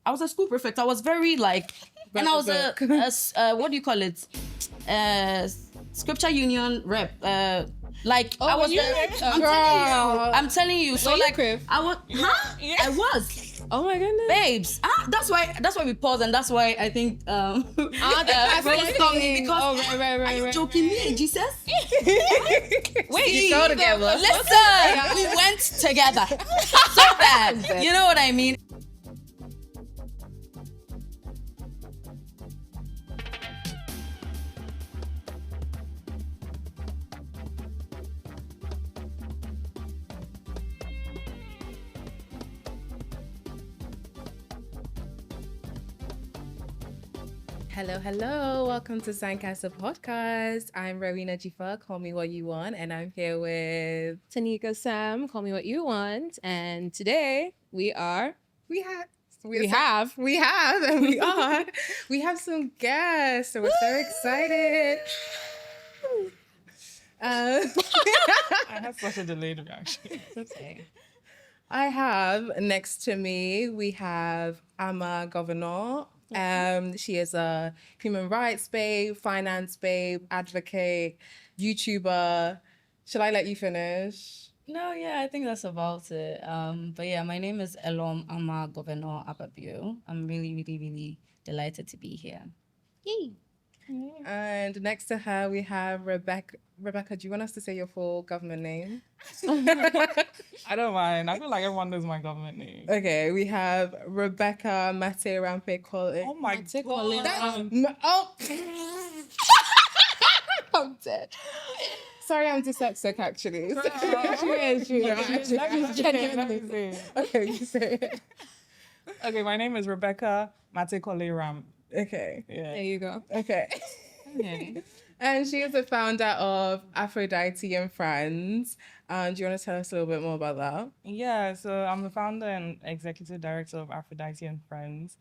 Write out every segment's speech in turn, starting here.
I was a school prefect. I was very like, and I was a what do you call it? Scripture union rep. Like I was very, I'm telling you. So like I was, I was. Oh my goodness, babes. That's why we pause, and that's why I think that's brainstorming because are you joking me, Jesus? Wait, you go together. Listen, we went together. So bad. You know what I mean? Hello. Welcome to Sankasa podcast. I'm Rowena Dzifa, call me what you want, and I'm here with Tenika Sam, call me what you want. And today we have some guests, so we're so excited. I had such a delayed reaction. okay. I have next to me, we have Ama Governor. She is a human rights babe, finance babe, advocate, YouTuber. Should I let you finish? No, yeah, I think that's about it. But yeah, my name is Elorm Ama Governor. I'm really delighted to be here. Yay. And next to her, we have Rebekah. Rebekah, do you want us to say your full government name? I don't mind. I feel like everyone knows my government name. Okay, we have Rebekah Martey-Koley Rampe. Oh my God. I'm dead. Sorry, I'm dyslexic actually. Genuinely. Okay, you say it. Okay, my name is Rebekah Martey-Koley Rampe. Okay. Yeah. There you go. Okay. And she is the founder of Afrodite Friends. Do you want to tell us a little bit more about that? Yeah, so I'm the founder and executive director of Afrodite Friends.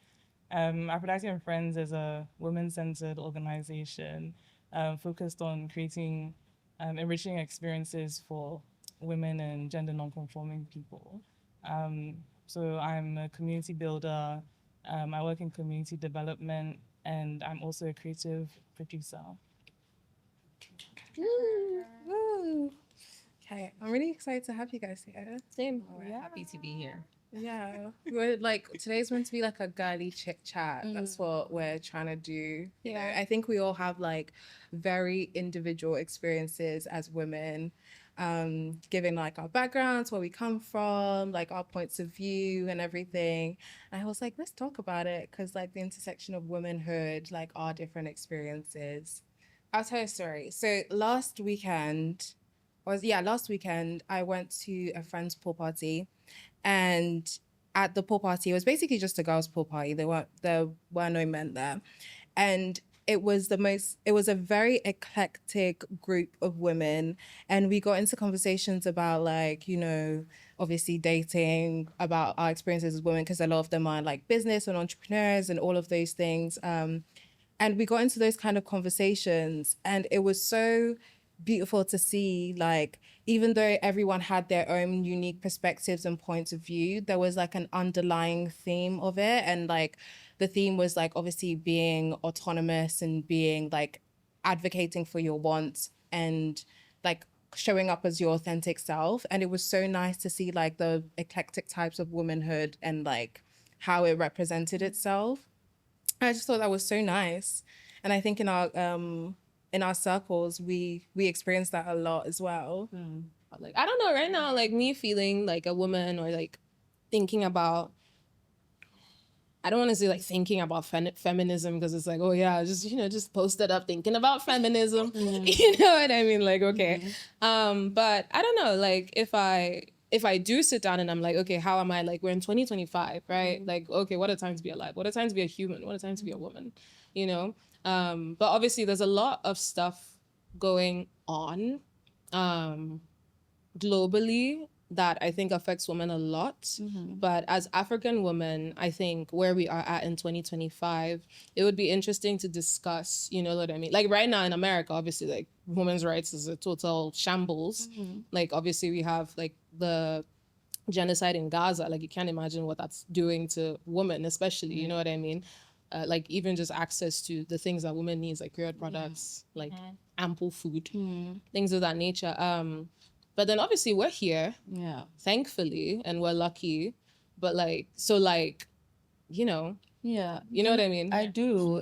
Afrodite Friends is a women-centered organization focused on creating enriching experiences for women and gender non-conforming people. So I'm a community builder. I work in community development, and I'm also a creative producer. Okay, I'm really excited to have you guys here. Same. We're happy to be here. Yeah, we're like, today's meant to be like a girly chit chat. That's what we're trying to do. Yeah. I think we all have like very individual experiences as women, giving like our backgrounds, where we come from, like our points of view and everything. And I was like, let's talk about it, because like the intersection of womanhood, like our different experiences. I'll tell you a story. So last weekend, I went to a friend's pool party, and at the pool party, it was basically just a girls' pool party. There were no men there. And it was a very eclectic group of women. And we got into conversations about like, you know, obviously dating, about our experiences as women, because a lot of them are like business and entrepreneurs and all of those things. And we got into those kind of conversations, and it was so beautiful to see, like, even though everyone had their own unique perspectives and points of view, there was like an underlying theme of it. And like the theme was like obviously being autonomous and being like advocating for your wants and like showing up as your authentic self. And it was so nice to see like the eclectic types of womanhood and like how it represented itself. I just thought that was so nice. And I think in our circles, we experience that a lot as well. Like, I don't know, right now, like me feeling like a woman, or like thinking about, I don't want to say like thinking about feminism, because it's like, oh yeah, just post it up thinking about feminism. You know what I mean? Like, okay. But I don't know, like if I do sit down and I'm like, okay, how am I, like, we're in 2025, right? Like, okay, what a time to be alive. What a time to be a human. What a time to be a woman, you know? But obviously there's a lot of stuff going on globally that I think affects women a lot. But as African women, I think where we are at in 2025, it would be interesting to discuss, you know what I mean? Like right now in America, obviously, like women's rights is a total shambles. Like obviously we have like the genocide in Gaza, like you can't imagine what that's doing to women, especially, you know what I mean? Like even just access to the things that women need, like period products, like ample food, things of that nature. But then obviously we're here, thankfully, and we're lucky. But like, so like, you know, you know what I mean? I do.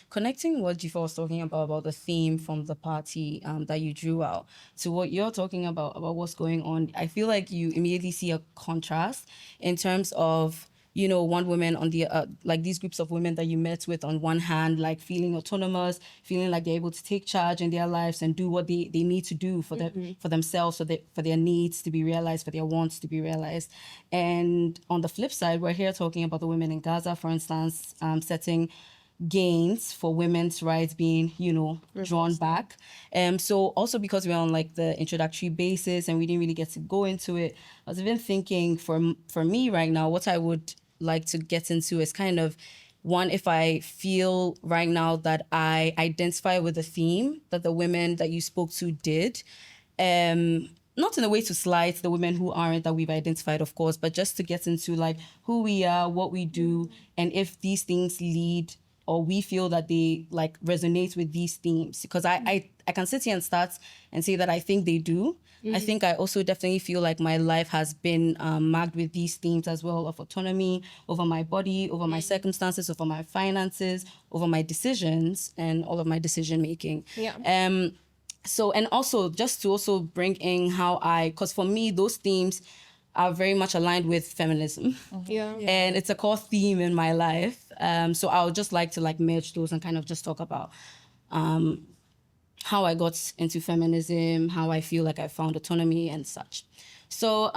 Connecting what Dzifa was talking about the theme from the party that you drew out to what you're talking about what's going on, I feel like you immediately see a contrast in terms of, you know, one woman on the like these groups of women that you met with on one hand, like feeling autonomous, feeling like they're able to take charge in their lives and do what they need to do for for themselves, for their needs to be realized, for their wants to be realized. And on the flip side, we're here talking about the women in Gaza, for instance, setting gains for women's rights being, you know, drawn back. So also because we're on like the introductory basis and we didn't really get to go into it, I was even thinking for me right now, what I would like to get into is kind of one, if I feel right now that I identify with the theme that the women that you spoke to did, not in a way to slight the women who aren't that we've identified, of course, but just to get into like who we are, what we do, and if these things lead or we feel that they like resonate with these themes. Because I can sit here and start and say that I think they do. I think I also definitely feel like my life has been marked with these themes as well, of autonomy over my body, over my circumstances, over my finances, over my decisions, and all of my decision making. So, and also just to also bring in how because for me, those themes are very much aligned with feminism. And it's a core theme in my life. So I would just like to like merge those and kind of just talk about how I got into feminism, how I feel like I found autonomy and such. So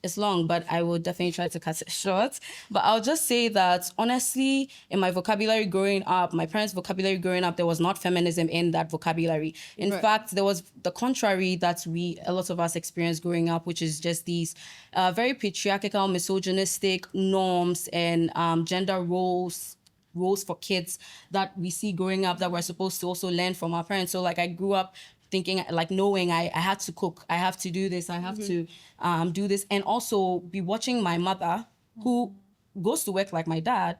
it's long, but I will definitely try to cut it short. But I'll just say that honestly, in my vocabulary growing up, my parents' vocabulary growing up, there was not feminism in that vocabulary. In fact, there was the contrary that a lot of us experienced growing up, which is just these very patriarchal, misogynistic norms and gender roles for kids that we see growing up that we're supposed to also learn from our parents. So like I grew up thinking, like knowing I had to cook, I have to do this, I have to do this, and also be watching my mother who goes to work like my dad,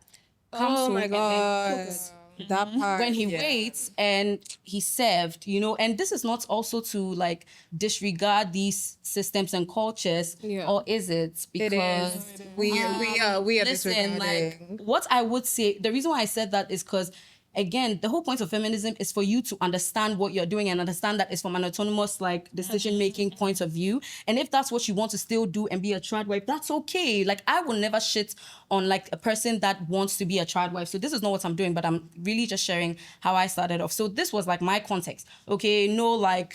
comes home and then cooks. That part, When he waits and he served, you know, and this is not also to like disregard these systems and cultures, or is it? Because it is. We are listen, like what I would say, the reason why I said that is because again, the whole point of feminism is for you to understand what you're doing and understand that it's from an autonomous, like, decision-making point of view. And if that's what you want to still do and be a trad wife, that's okay. Like, I will never shit on, like, a person that wants to be a trad wife. So this is not what I'm doing, but I'm really just sharing how I started off. So this was, like, my context. Okay, no, like,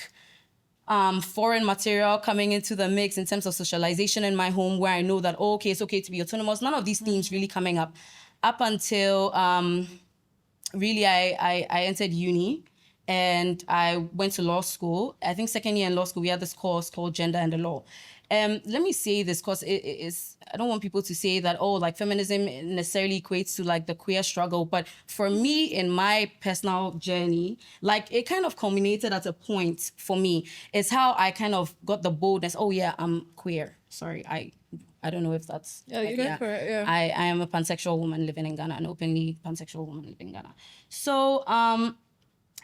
foreign material coming into the mix in terms of socialization in my home where I know that, oh, okay, it's okay to be autonomous. None of these themes really coming up until... really, I entered uni and I went to law school. I think second year in law school, we had this course called Gender and the Law. Let me say this because I don't want people to say that, oh, like feminism necessarily equates to like the queer struggle. But for me, in my personal journey, like it kind of culminated at a point for me. It's how I kind of got the boldness. Oh yeah, I'm queer. Sorry, I don't know if that's... I am a pansexual woman living in Ghana, an openly pansexual woman living in Ghana. So,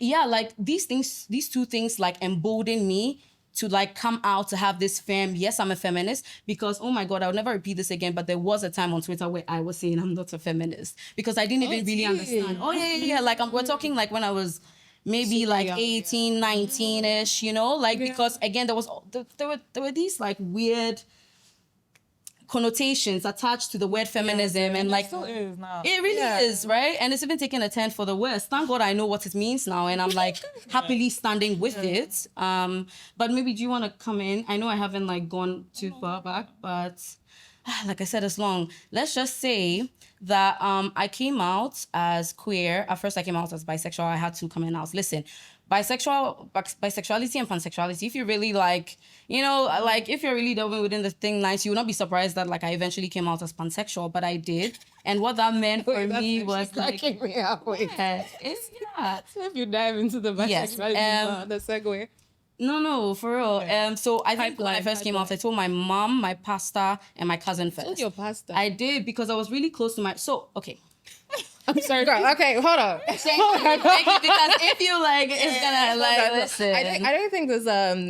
like these two things like embolden me to like come out to have this yes, I'm a feminist, because, oh my God, I'll never repeat this again, but there was a time on Twitter where I was saying I'm not a feminist because I didn't even really understand. Oh yeah. Like we're talking like when I was maybe like 18, 19-ish, you know, like because again, there were these like weird connotations attached to the word feminism, and like still is now. It really is, right? And it's even taken a turn for the worse. Thank God I know what it means now, and I'm like happily standing with it. But maybe do you want to come in? I know I haven't like gone too far back, but like I said, it's long. Let's just say that I came out as queer. At first I came out as bisexual. I had to come in out. Listen, bisexuality and pansexuality, if you really like, you know, like if you're really delving within the thing lines, you will not be surprised that like I eventually came out as pansexual, but I did. And what that meant for me was like... me halfway. So if you dive into the bisexuality, the segue. No, for real. So I think when I Pipeline, first came out, I told my mom, my pastor, and my cousin first. Told your pastor. I did because I was really close to my. So okay. I'm sorry. Girl, okay, hold on. Because if you like, it's gonna like listen. I don't think there's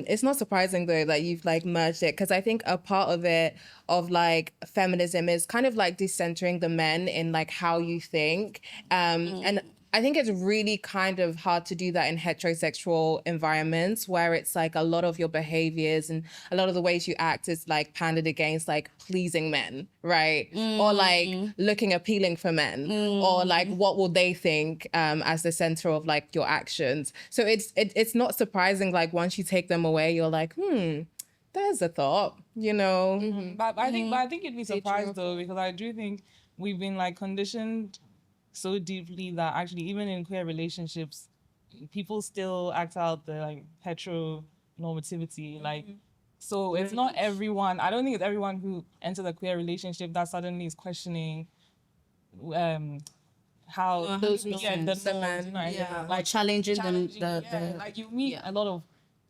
it's not surprising though that you've like merged it, because I think a part of it of like feminism is kind of like decentering the men in like how you think, and I think it's really kind of hard to do that in heterosexual environments where it's like a lot of your behaviors and a lot of the ways you act is like pandered against like pleasing men, right? Or like looking appealing for men, or like what will they think as the center of like your actions. So it's not surprising, like once you take them away, you're like, there's a thought, you know? But I think you'd be surprised though, because I do think we've been like conditioned so deeply that actually even in queer relationships, people still act out the like heteronormativity. Like, so it's not everyone. I don't think it's everyone who enters a queer relationship that suddenly is questioning how those the norms. norms, you know, like challenging the like you meet a lot of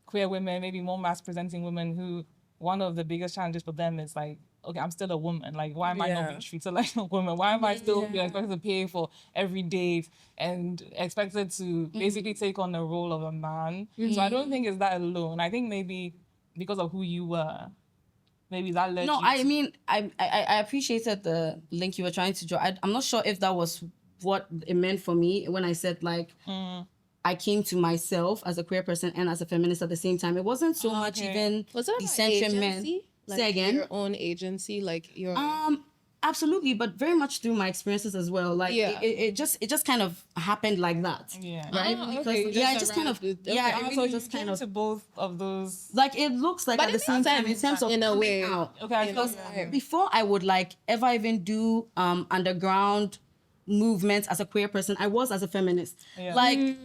queer women, maybe more mass presenting women, who one of the biggest challenges for them is like, okay, I'm still a woman. Like, why am I not being treated like a woman? Why am I still being expected to pay for every date and expected to basically take on the role of a man? So I don't think it's that alone. I think maybe because of who you were, maybe that led you I mean, I appreciated the link you were trying to draw. I'm not sure if that was what it meant for me when I said like, I came to myself as a queer person and as a feminist at the same time. It wasn't so much even Was it the about sentiment. agency? Like Say again? your own agency, like your. Absolutely, but very much through my experiences as well. Like it just kind of happened like that. Yeah. Right? Oh, Because okay, it just kind of okay. it So really you just kind came of to both of those. like it looks like But at the it same makes time in sense terms of in a coming way. out. Okay, Because before I would like ever even do underground movements as a queer person, I was as a feminist. Yeah. Like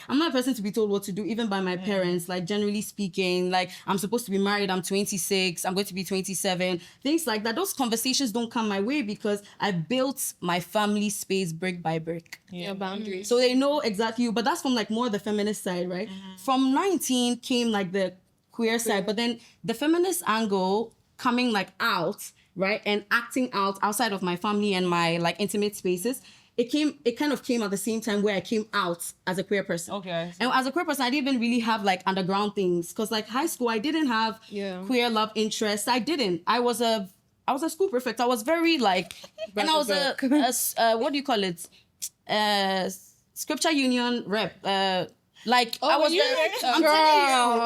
I'm not a person to be told what to do, even by my parents. Like, generally speaking, like, I'm supposed to be married, I'm 26, I'm going to be 27, things like that. Those conversations don't come my way because I built my family space brick by brick. Your boundaries. So they know exactly, but that's from like more the feminist side, right? From 19 came like the queer side, but then the feminist angle coming like out, right? And acting out outside of my family and my like intimate spaces. It kind of came at the same time where I came out as a queer person. Okay. And as a queer person, I didn't even really have like underground things. Cause like high school, I didn't have queer love interests. I didn't. I was a school prefect. I was very like, and I was a what do you call it? Scripture union rep. I was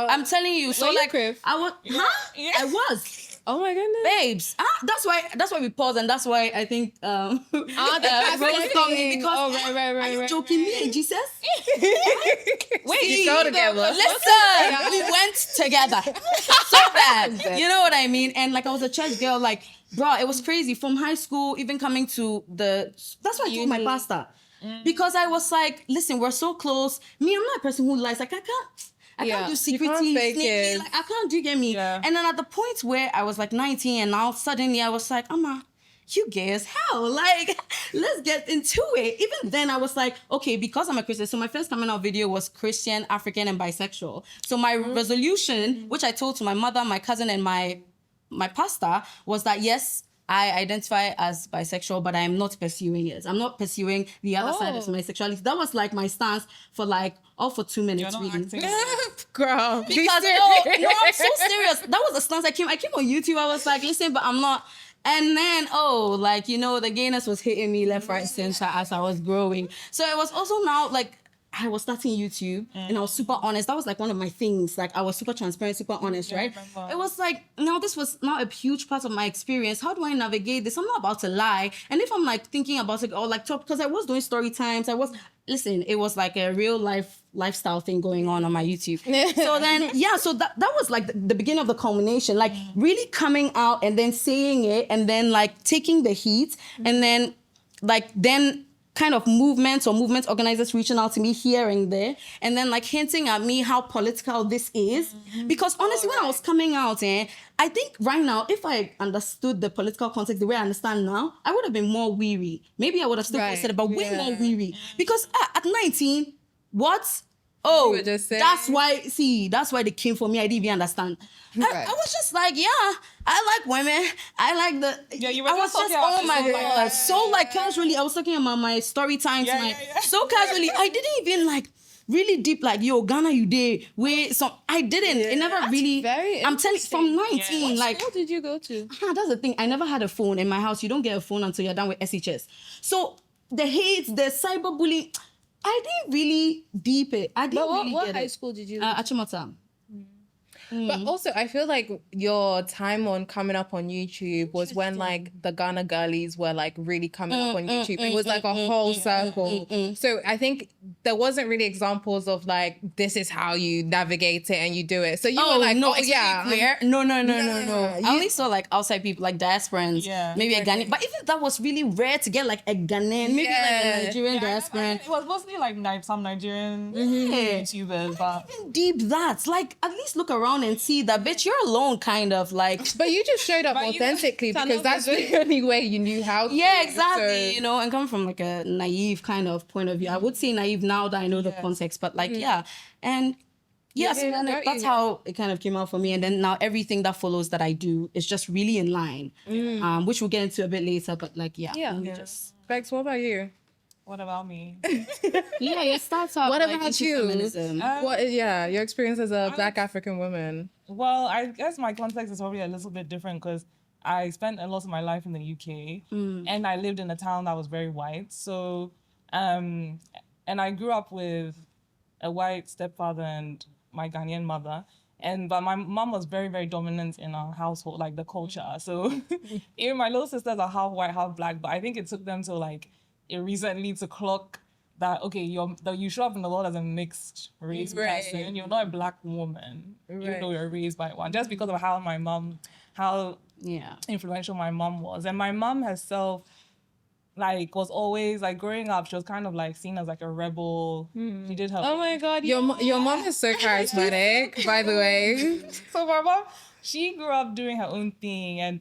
I'm telling you. So like I was I was. Oh my goodness, babes. That's why we pause, and that's why I think the Rose coming because right. are you joking me and Jesus? Wait, you go together. Listen, we went together so bad. You know what I mean? And like I was a church girl, like bro, it was crazy from high school, even coming to that's why I told my pastor. Because I was like, listen, we're so close. Me, I'm not a person who lies. Like I can't do secrecy, sneaky. Like I can't, do you get me? Yeah. And then at the point where I was like 19 and now suddenly I was like, Ama, you gay as hell. Like, let's get into it. Even then I was like, okay, because I'm a Christian. So my first coming out video was Christian, African, and bisexual. So my resolution, which I told to my mother, my cousin, and my pastor, was that yes, I identify as bisexual, but I am not pursuing it. I'm not pursuing the other side of my sexuality. That was like my stance for like all for 2 minutes. You're not acting. Girl, Because no, I'm so serious. That was the stance I came on YouTube. I was like, listen, but I'm not. And then, like, you know, the gayness was hitting me left, right, center as I was growing. So it was also now like I was starting YouTube and I was super honest. That was like one of my things. Like I was super transparent, super honest, right? It was like, now this was not a huge part of my experience. How do I navigate this? I'm not about to lie. And if I'm like thinking about it or like because I was doing story times, it was like a real lifestyle thing going on my YouTube. So then, so that was like the beginning of the culmination, like really coming out and then saying it and then like taking the heat and then kind of movement organizers reaching out to me here and there and then like hinting at me how political this is. Because honestly, when I was coming out, I think right now, if I understood the political context the way I understand now, I would have been more weary. Maybe I would have still posted it, but way more weary. Because at 19, what? Oh, were just saying- that's why they came for me. I didn't even understand. I was just like, yeah, I like women. I like the. Yeah, you were I was just just, talking about oh my this, god, like, so like casually. I was talking about my story times, so casually. I didn't even like really deep, like, yo, Ghana, you did. Wait, so I didn't. It never really. very I'm telling you, from 19, What like. school did you go to? That's the thing. I never had a phone in my house. You don't get a phone until you're done with SHS. So the hate, the cyberbullying, I didn't really deep it. I didn't really What get high it. school did you go to? Achimota. But also, I feel like your time on coming up on YouTube was when like the Ghana girlies were like really coming up on YouTube. It was like a whole circle. So I think there wasn't really examples of like, this is how you navigate it and you do it. So you were like, no, oh yeah. clear. No. I only saw like outside people, like diasporans. Yeah, maybe a Ghanaian. But even that was really rare to get like a Ghanaian, maybe like a Nigerian diasporan. It was mostly like some Nigerian Yeah. YouTubers, but Even deep that. Like, at least look around and see that, bitch, you're alone, kind of like. But you just showed up But you- authentically because that's the only way you knew how to. Yeah, exactly. So- You know, and coming from like a naive kind of point of view, I would say naive now that I know the context, but like, yeah. And yes, Yeah, and got that's you. how it kind of came out for me. And then now everything that follows that I do is just really in line, which we'll get into a bit later. But like, just Bex, what about you? what about me? your startup. What like, about into you? feminism. Your experience as a Black African woman? Well, I guess my context is probably a little bit different because I spent a lot of my life in the UK and I lived in a town that was very white. So, and I grew up with a white stepfather and my Ghanaian mother. But my mom was very, very dominant in our household, like the culture. So even my little sisters are half white, half black, but I think it took them to like recently to clock that, okay, you show up in the world as a mixed race person. You're not a black woman, even though you're raised by one, just because of how influential my mom was. And my mom herself, like, was always, like, growing up, she was kind of, like, seen as, like, a rebel. She did her... Oh my God. Your mom is so charismatic, by the way. So my mom, she grew up doing her own thing, and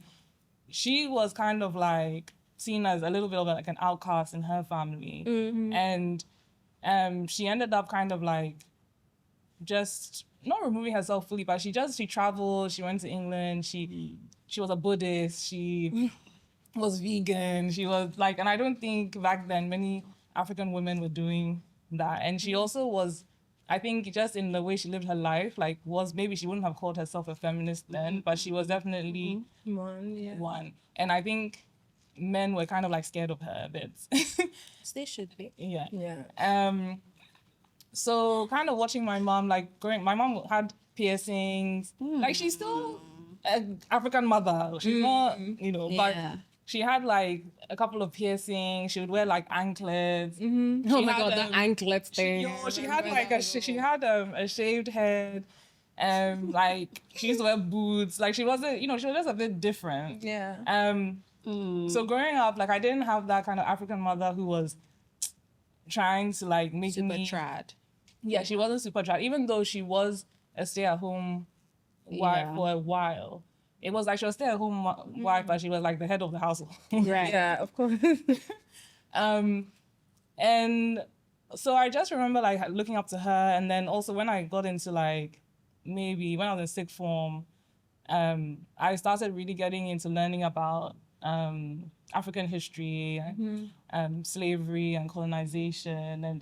she was kind of, like, seen as a little bit of, like, an outcast in her family. And she ended up kind of, like, just not removing herself fully, but she traveled, she went to England, she was a Buddhist, she was vegan, she was like, and I don't think back then many African women were doing that. And she also was, I think, just in the way she lived her life, like, maybe she wouldn't have called herself a feminist then, but she was definitely one. And I think men were kind of like scared of her a bit. They should be. Yeah. So kind of watching my mom, like, my mom had piercings. Like, she's still an African mother. She's not, but she had, like, a couple of piercings. She would wear, like, anklets. Oh my God, the anklet thing. She had, like, a shaved head. Like, she used to wear boots. Like, she wasn't, she was just a bit different. So growing up, like, I didn't have that kind of African mother who was trying to, like, make Super me... trad. Yeah, she wasn't super trad. Even though she was a stay-at-home wife for a while. It was like she was stay-at-home wife, but she was, like, the head of the household. Right. Yeah, of course. And so I just remember, like, looking up to her. And then also when I got into, like, maybe when I was in sixth form, I started really getting into learning about African history, slavery and colonization. And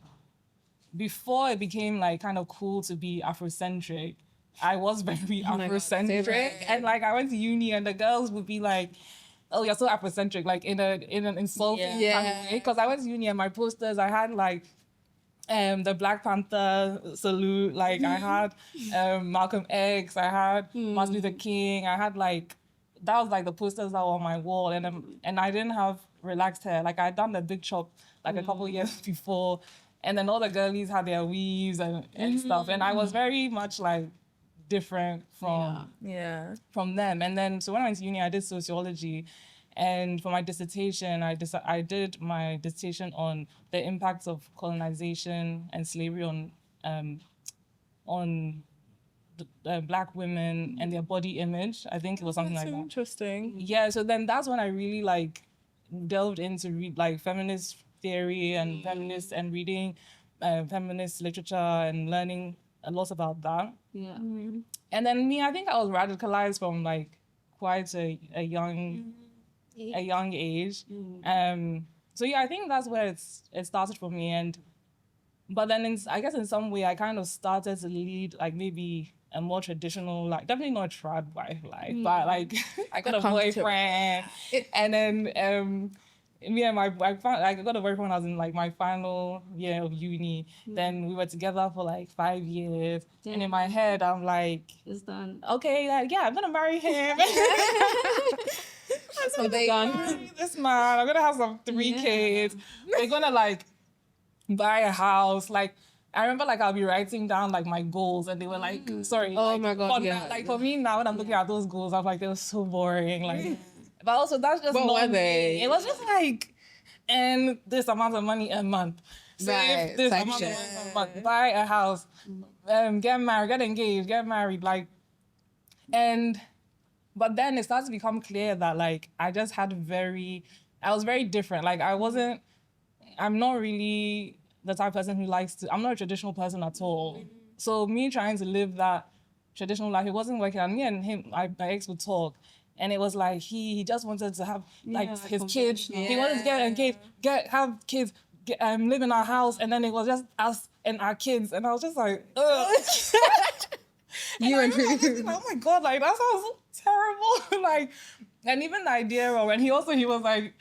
before it became, like, kind of cool to be Afrocentric, I was very Afrocentric. And, like, I went to uni and the girls would be like, oh, you're so Afrocentric, like, in an insulting kind of way. Because I went to uni and my posters, I had, like, the Black Panther salute, like, I had Malcolm X, I had Martin Luther King, I had, like, that was, like, the posters that were on my wall. And I didn't have relaxed hair. Like, I had done the big chop, like, a couple years before. And then all the girlies had their weaves and stuff. And I was very much, like, different from them. And then, so when I went to uni, I did sociology. And for my dissertation, I did my dissertation on the impacts of colonization and slavery on Black women and their body image. I think it was something like that. Interesting. Yeah, so then that's when I really, like, delved into like feminist theory and feminists and reading feminist literature and learning a lot about that. Yeah. And then me, I think I was radicalized from like quite a young age. So yeah, I think that's where it started for me. And but then I guess in some way I kind of started to lead like maybe a more traditional, like definitely not trad wife life, but like I got a boyfriend, and then me and I got a boyfriend when I was in like my final year of uni. Then we were together for like 5 years, and in my head I'm like, it's done. Okay, like, yeah, I'm gonna marry him. So they marry this man. I'm gonna have some 3 kids. We're gonna like buy a house. Like I remember like I'll be writing down like my goals, and they were like, sorry. Oh like, my God, for, yeah. Like for me now, when I'm looking at those goals, I'm like, they were so boring. Like, but also that's just What not were me. they? It was just like, and this amount of money a month. Save this amount of money a month. Buy a house. Get married, get engaged, get married. Like, but then it started to become clear that like I was very different. Like I'm not really the type of person who I'm not a traditional person at all. So me trying to live that traditional life, it wasn't working. And me and him, my ex would talk. And it was like he just wanted to have like his kids. Yeah. He wanted to get engaged, have kids, live in our house. And then it was just us and our kids. And I was just like, ugh. Oh my God, like that sounds terrible. Like, and even the idea of, and he was like,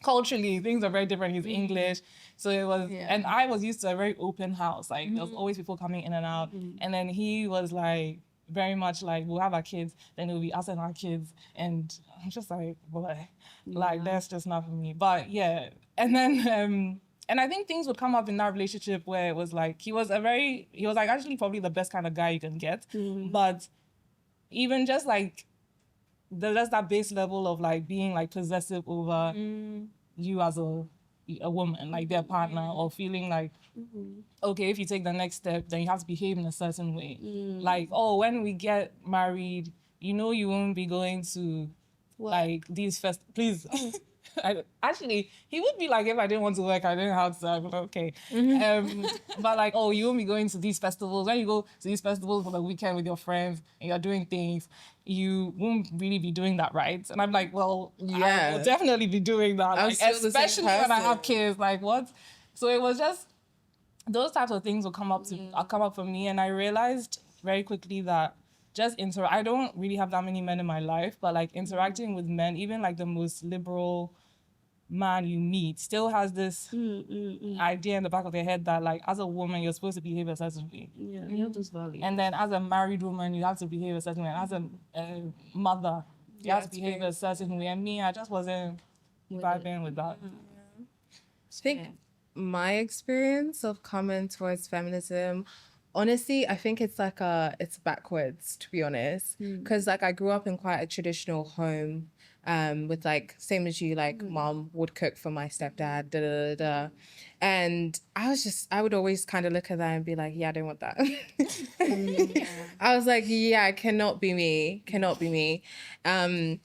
culturally, things are very different. He's English. So it was, and I was used to a very open house. Like there was always people coming in and out. And then he was like, very much like, we'll have our kids, then it'll be us and our kids. And I'm just like, boy, like that's just not for me. But yeah. And then, and I think things would come up in that relationship where it was like, he was like actually probably the best kind of guy you can get. But even just like, there's that base level of like being like possessive over you as a woman, like their partner, or feeling like, okay, if you take the next step, then you have to behave in a certain way. Like, oh, when we get married, you won't be going to like these please. Actually, he would be like, if I didn't want to work, I didn't have to. I'd be like, okay. But like, oh, you won't be going to these festivals. When you go to these festivals for the weekend with your friends and you're doing things, you won't really be doing that, right? And I'm like, well, I will definitely be doing that. Like, especially when I have kids. Like, what? So it was just, those types of things will come up for me. And I realized very quickly that I don't really have that many men in my life, but like interacting with men, even like the most liberal man you meet, still has this idea in the back of their head that like as a woman you're supposed to behave a certain way. Yeah, you have those values. And then as a married woman you have to behave a certain way. And as a mother you have to behave a certain way. And me, I just wasn't vibing with that. I think my experience of coming towards feminism, honestly, I think it's like it's backwards, to be honest. Because like I grew up in quite a traditional home, with like, same as you, like mom would cook for my stepdad, and I would always kind of look at that and be like, yeah, I don't want that. I was like, yeah, cannot be me. And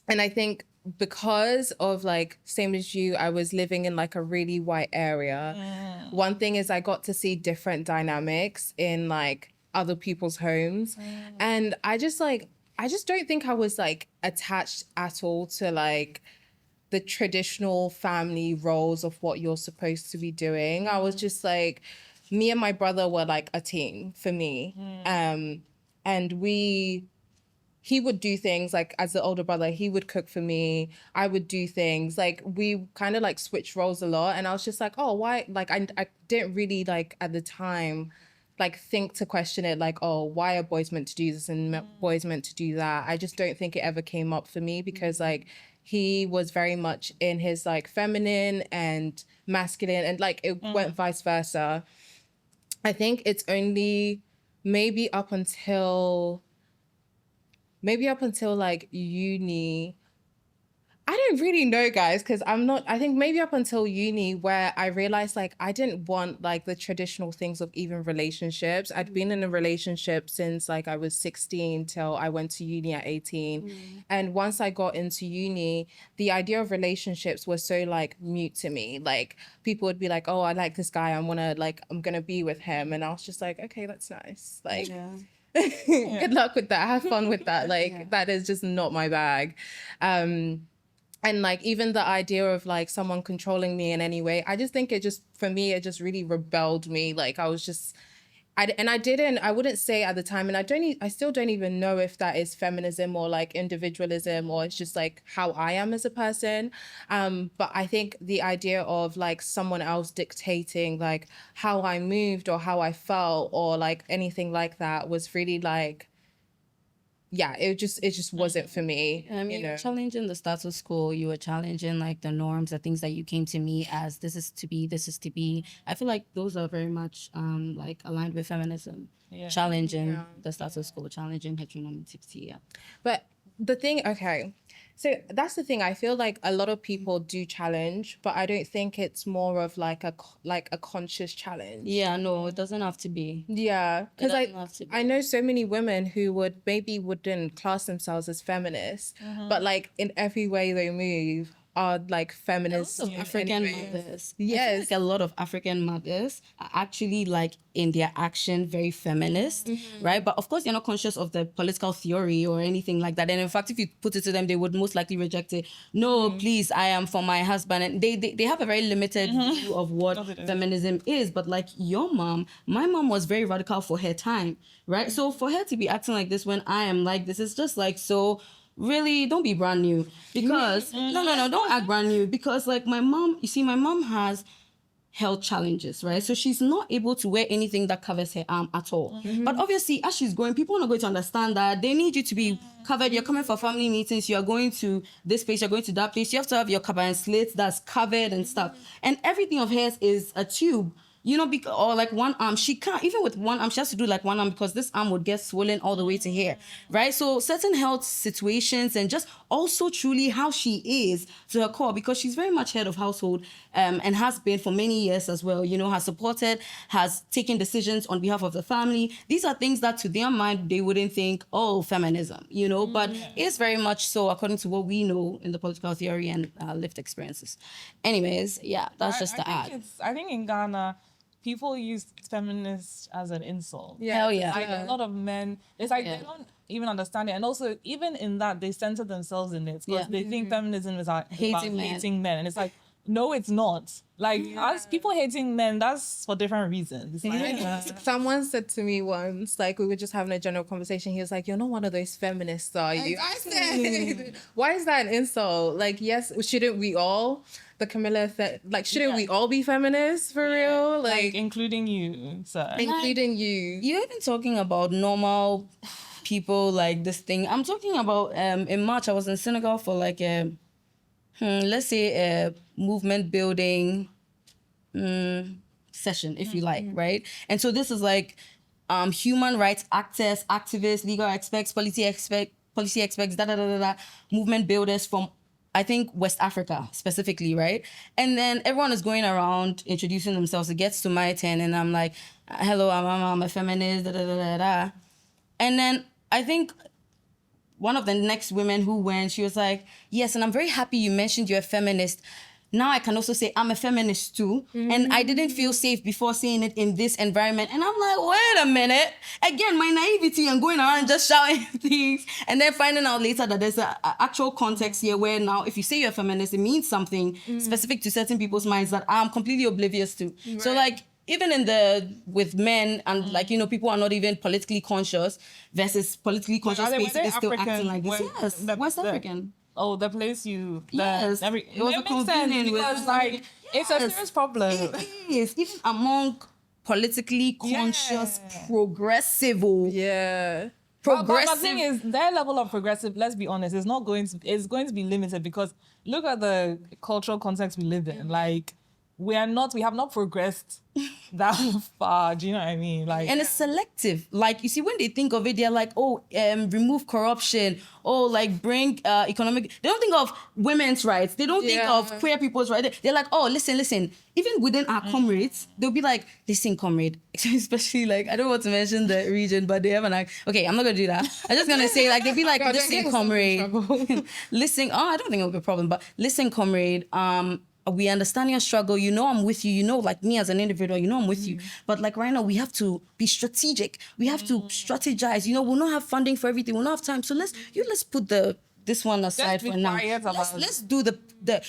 I think because of like, same as you, I was living in like a really white area. One thing is I got to see different dynamics in like other people's homes. And I just don't think I was like attached at all to like the traditional family roles of what you're supposed to be doing. I was just like, me and my brother were like a team for me. And he would do things like, as the older brother, he would cook for me. I would do things like, we kind of like switched roles a lot. And I was just like, oh, why? Like, I didn't really like at the time, like think to question it, like, oh, why are boys meant to do this and boys meant to do that? I just don't think it ever came up for me because like, he was very much in his like feminine and masculine, and like it went vice versa. I think it's only maybe up until like uni, I don't really know, guys, because I think maybe up until uni where I realized like I didn't want like the traditional things of even relationships. I'd been in a relationship since like I was 16 till I went to uni at 18. And once I got into uni, the idea of relationships was so like mute to me. Like people would be like, oh, I like this guy. I'm gonna be with him. And I was just like, okay, that's nice. Like, good luck with that. Have fun with that. Like that is just not my bag. And like even the idea of like someone controlling me in any way, I just think it just really rebelled me. Like I wouldn't say at the time, and I still don't even know if that is feminism or like individualism or it's just like how I am as a person. But I think the idea of like someone else dictating like how I moved or how I felt or like anything like that was really like, yeah, it just wasn't for me. I mean, you were challenging the status quo. You were challenging like the norms, the things that you came to me as this is to be, this is to be. I feel like those are very much like aligned with feminism. Challenging the status quo, challenging heteronormativity. Yeah. But the thing, okay. So that's the thing. I feel like a lot of people do challenge, but I don't think it's more of like a conscious challenge. Yeah, no, it doesn't have to be. Yeah, because I know so many women who wouldn't class themselves as feminists, but like in every way they move are like feminists. African mothers. Yes, like a lot of African mothers are actually like in their action very feminist, right? But of course, they're not conscious of the political theory or anything like that. And in fact, if you put it to them, they would most likely reject it. No, please, I am for my husband. And they have a very limited view of what feminism is. But like your mom, my mom was very radical for her time, right? So for her to be acting like this when I am like this, is just like so. Really, don't be brand new because no, don't act brand new because like my mom has health challenges, right? So she's not able to wear anything that covers her arm at all. But obviously, as she's growing, people are not going to understand that they need you to be covered. You're coming for family meetings. You're going to this place. You're going to that place. You have to have your cover and slits that's covered and stuff. And everything of hers is a tube. You know, or like one arm, she can't, even with one arm, she has to do like one arm because this arm would get swollen all the way to here, right? So certain health situations and just also truly how she is to her core, because she's very much head of household and has been for many years as well, you know, has supported, has taken decisions on behalf of the family. These are things that to their mind, they wouldn't think, oh, feminism, you know, but it's very much so according to what we know in the political theory and lived experiences. Anyways, yeah, that's just the ad. I think in Ghana, people use feminist as an insult. Yeah. Hell yeah. Like a lot of men, it's like they don't even understand it. And also, even in that, they center themselves in it because they think feminism is about hating men. And it's like, no, it's not. Like, us people hating men, that's for different reasons. Like, someone said to me once, like, we were just having a general conversation. He was like, you're not one of those feminists, are you? Exactly. I said, why is that an insult? Like, yes, shouldn't we all? The Camilla effect, like, shouldn't we all be feminists for real? Like, including you, sir. Including you. You're even talking about normal people, like this thing. I'm talking about, in March, I was in Senegal for like a, let's say a movement building session, if you like, right? And so this is like human rights actors, activists, legal experts, policy experts, movement builders from, I think, West Africa specifically, right? And then everyone is going around introducing themselves. It gets to my turn and I'm like, hello, I'm a feminist, And then I think one of the next women who went, she was like, yes, and I'm very happy you mentioned you're a feminist. Now I can also say I'm a feminist too. And I didn't feel safe before saying it in this environment. And I'm like, wait a minute. Again, my naivety and going around just shouting things and then finding out later that there's an actual context here where now if you say you're a feminist, it means something specific to certain people's minds that I'm completely oblivious to. Right. So like, even with men and like, you know, people are not even politically conscious versus politically conscious spaces still acting like this. Yes, West African. Oh, the place you... Yes. It was a convenient because, like, it's a serious problem. It is. Even among politically conscious, progressive... Yeah. Progressive. But the thing is, their level of progressive, let's be honest, it's going to be limited because look at the cultural context we live in. Like, we have not progressed that far. Do you know what I mean? Like, and it's selective. Like, you see, when they think of it, they're like, oh, remove corruption. Oh, like bring economic. They don't think of women's rights. They don't think of queer people's rights. They're like, oh, listen. Even within our comrades, they'll be like, listen, comrade. Especially like, I don't want to mention the region, but they have an act. Okay, I'm not gonna do that. I'm just gonna say like, they'll be like, listen, comrade. Listen. Oh, I don't think it'll be a problem, but listen, comrade. We understand your struggle. You know, I'm with you. You know, like me as an individual, you know, I'm with you. But like right now, we have to be strategic. We have to strategize. You know, we'll not have funding for everything. We'll not have time. So let's put this one aside for now. Let's do the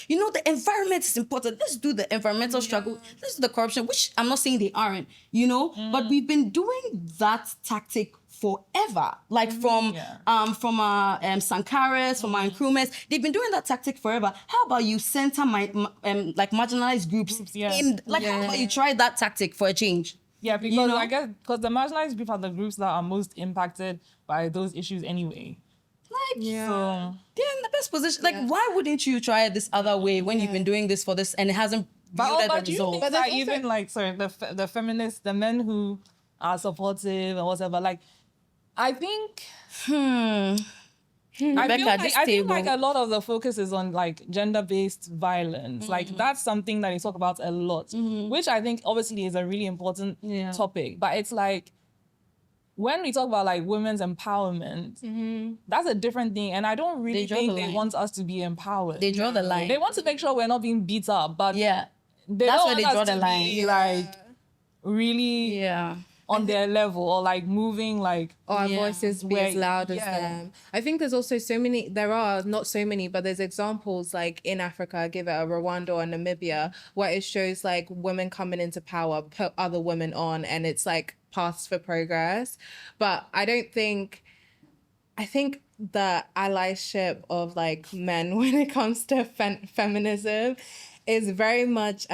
you know, the environment is important. Let's do the environmental struggle. Let's do the corruption, which I'm not saying they aren't, you know, but we've been doing that tactic forever. Like from our Sankaras, from our Nkrumahs, they've been doing that tactic forever. How about you center like marginalized groups in, like, how about you try that tactic for a change? Yeah, because you know? I guess because the marginalized groups are the groups that are most impacted by those issues anyway. Like, so they're in the best position. Like, why wouldn't you try it this other way when you've been doing this for this and it hasn't yielded a result? But even like, sorry, the feminists, the men who are supportive and whatever, like, I think I feel like a lot of the focus is on like gender-based violence. Like, that's something that they talk about a lot, which I think obviously is a really important topic. But it's like, when we talk about like women's empowerment, that's a different thing. And I don't really think they want us to be empowered. They draw the line. They want to make sure we're not being beat up, but that's where they draw the line. Be, like, really on their level, or like moving like our voices be as loud as them. I think there's also there are not so many, but there's examples like in Africa, give it a Rwanda or Namibia, where it shows like women coming into power, put other women on, and it's like paths for progress. But I think the allyship of like men when it comes to feminism is very much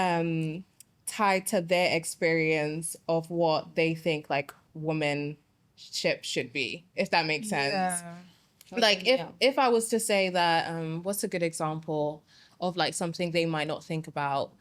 tied to their experience of what they think like womanship should be, if that makes sense. Like if I was to say that, what's a good example of like something they might not think about?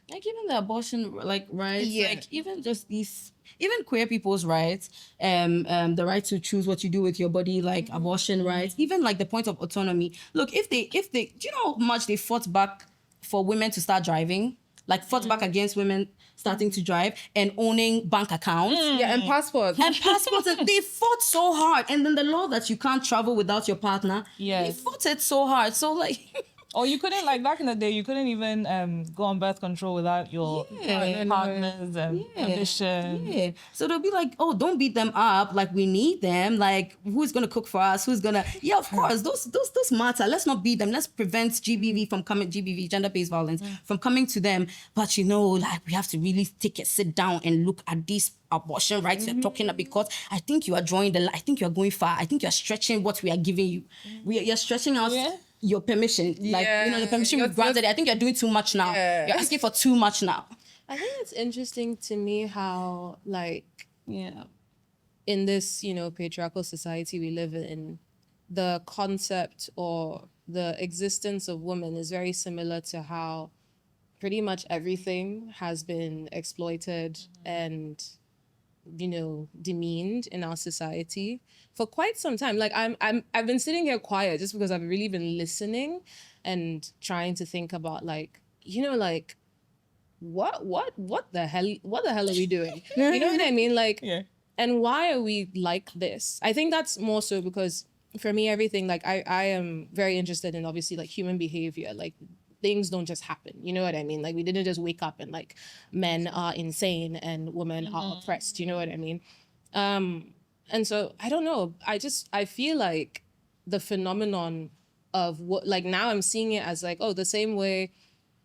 Like even the abortion like rights, like even just these, even queer people's rights, the right to choose what you do with your body, like abortion rights, even like the point of autonomy. Look, if they, do you know how much they fought back for women to start driving? Like fought back against women starting to drive and owning bank accounts. And passports. And passports. And they fought so hard. And then the law that you can't travel without your partner, they fought it so hard. So like... Or you couldn't, like back in the day, you couldn't even go on birth control without your partner's permission. So they'll be like, oh, don't beat them up. Like, we need them. Like, who's going to cook for us? Who's going to... Yeah, of course. Those matter. Let's not beat them. Let's prevent GBV, gender-based violence, from coming to them. But, you know, like, we have to really sit down and look at these abortion rights you're talking about, because I think you are drawing the line. I think you're going far. I think you're stretching what we are giving you. You're stretching out... your permission, like, you know, the permission we've granted. I think you're doing too much now. You're asking for too much now. I think it's interesting to me how, like, in this, you know, patriarchal society we live in, the concept or the existence of women is very similar to how pretty much everything has been exploited and, you know, demeaned in our society for quite some time. Like I've been sitting here quiet just because I've really been listening and trying to think about, like, you know, like what the hell are we doing? You know what I mean? Like, and why are we like this? I think that's more so because for me, everything, like I am very interested in obviously like human behavior, like things don't just happen. You know what I mean? Like we didn't just wake up and like men are insane and women are oppressed. You know what I mean? And so I don't know. I feel like the phenomenon of what, like now I'm seeing it as like, oh, the same way,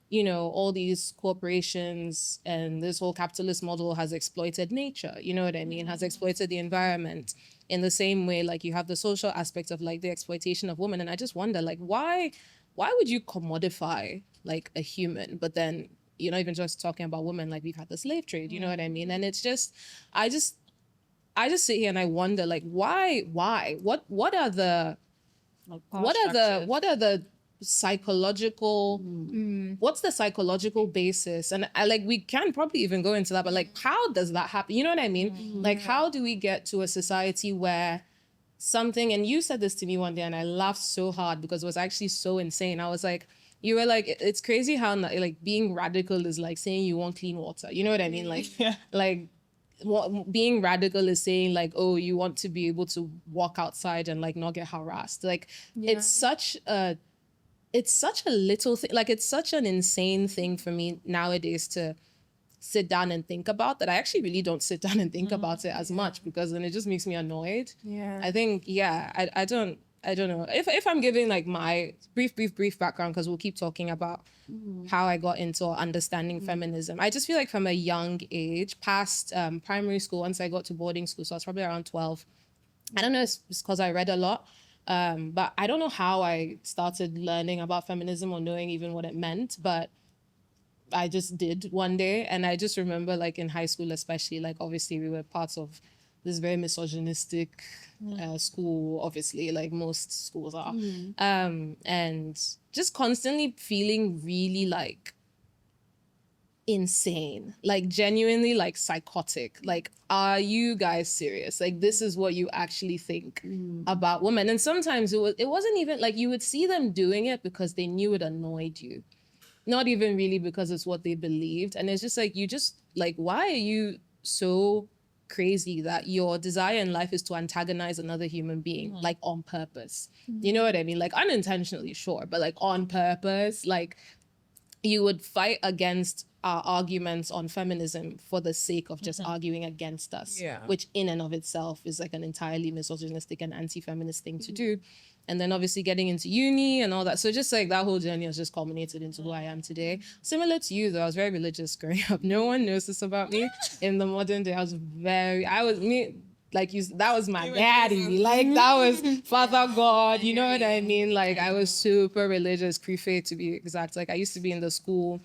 you know, all these corporations and this whole capitalist model has exploited nature. You know what I mean? Has exploited the environment in the same way, like you have the social aspect of like the exploitation of women. And I just wonder, like, why would you commodify like a human? But then you're not even just talking about women, like we've had the slave trade, you know what I mean? And it's just, I just sit here and I wonder, like, why? What are the psychological what's the psychological basis, and we can probably even go into that, but like, how does that happen? You know what I mean? Like, how do we get to a society where something, and you said this to me one day and I laughed so hard because it was actually so insane. I was like, you were like, it's crazy how like being radical is like saying you want clean water. You know what I mean? Like, like being radical is saying like, oh, you want to be able to walk outside and like not get harassed. Like, it's such a little thing. Like, it's such an insane thing for me nowadays to sit down and think about, that I actually really don't sit down and think about it as much, because then it just makes me annoyed. I think, I don't know. If I'm giving like my brief background, because we'll keep talking about how I got into understanding feminism. I just feel like from a young age, past primary school, once I got to boarding school, so I was probably around 12. I don't know, it's because I read a lot. But I don't know how I started learning about feminism or knowing even what it meant, but I just did one day. And I just remember, like, in high school especially, like, obviously we were parts of this very misogynistic school, obviously, like most schools are. And just constantly feeling really, like, insane, like genuinely like psychotic. Like, are you guys serious? Like, this is what you actually think about women? And sometimes it wasn't even like, you would see them doing it because they knew it annoyed you, not even really because it's what they believed. And it's just like, you just like, why are you so crazy that your desire in life is to antagonize another human being, like on purpose? You know what I mean? Like, unintentionally, sure, but like on purpose. Like, you would fight against our arguments on feminism for the sake of just arguing against us, which in and of itself is like an entirely misogynistic and anti-feminist thing to do. And then obviously getting into uni and all that. So just like that whole journey has just culminated into who I am today. Similar to you though, I was very religious growing up. No one knows this about me. In the modern day, that was my daddy. Like, that was Father God, you know what I mean? Like, I was super religious, Crefe to be exact. Like, I used to be in the school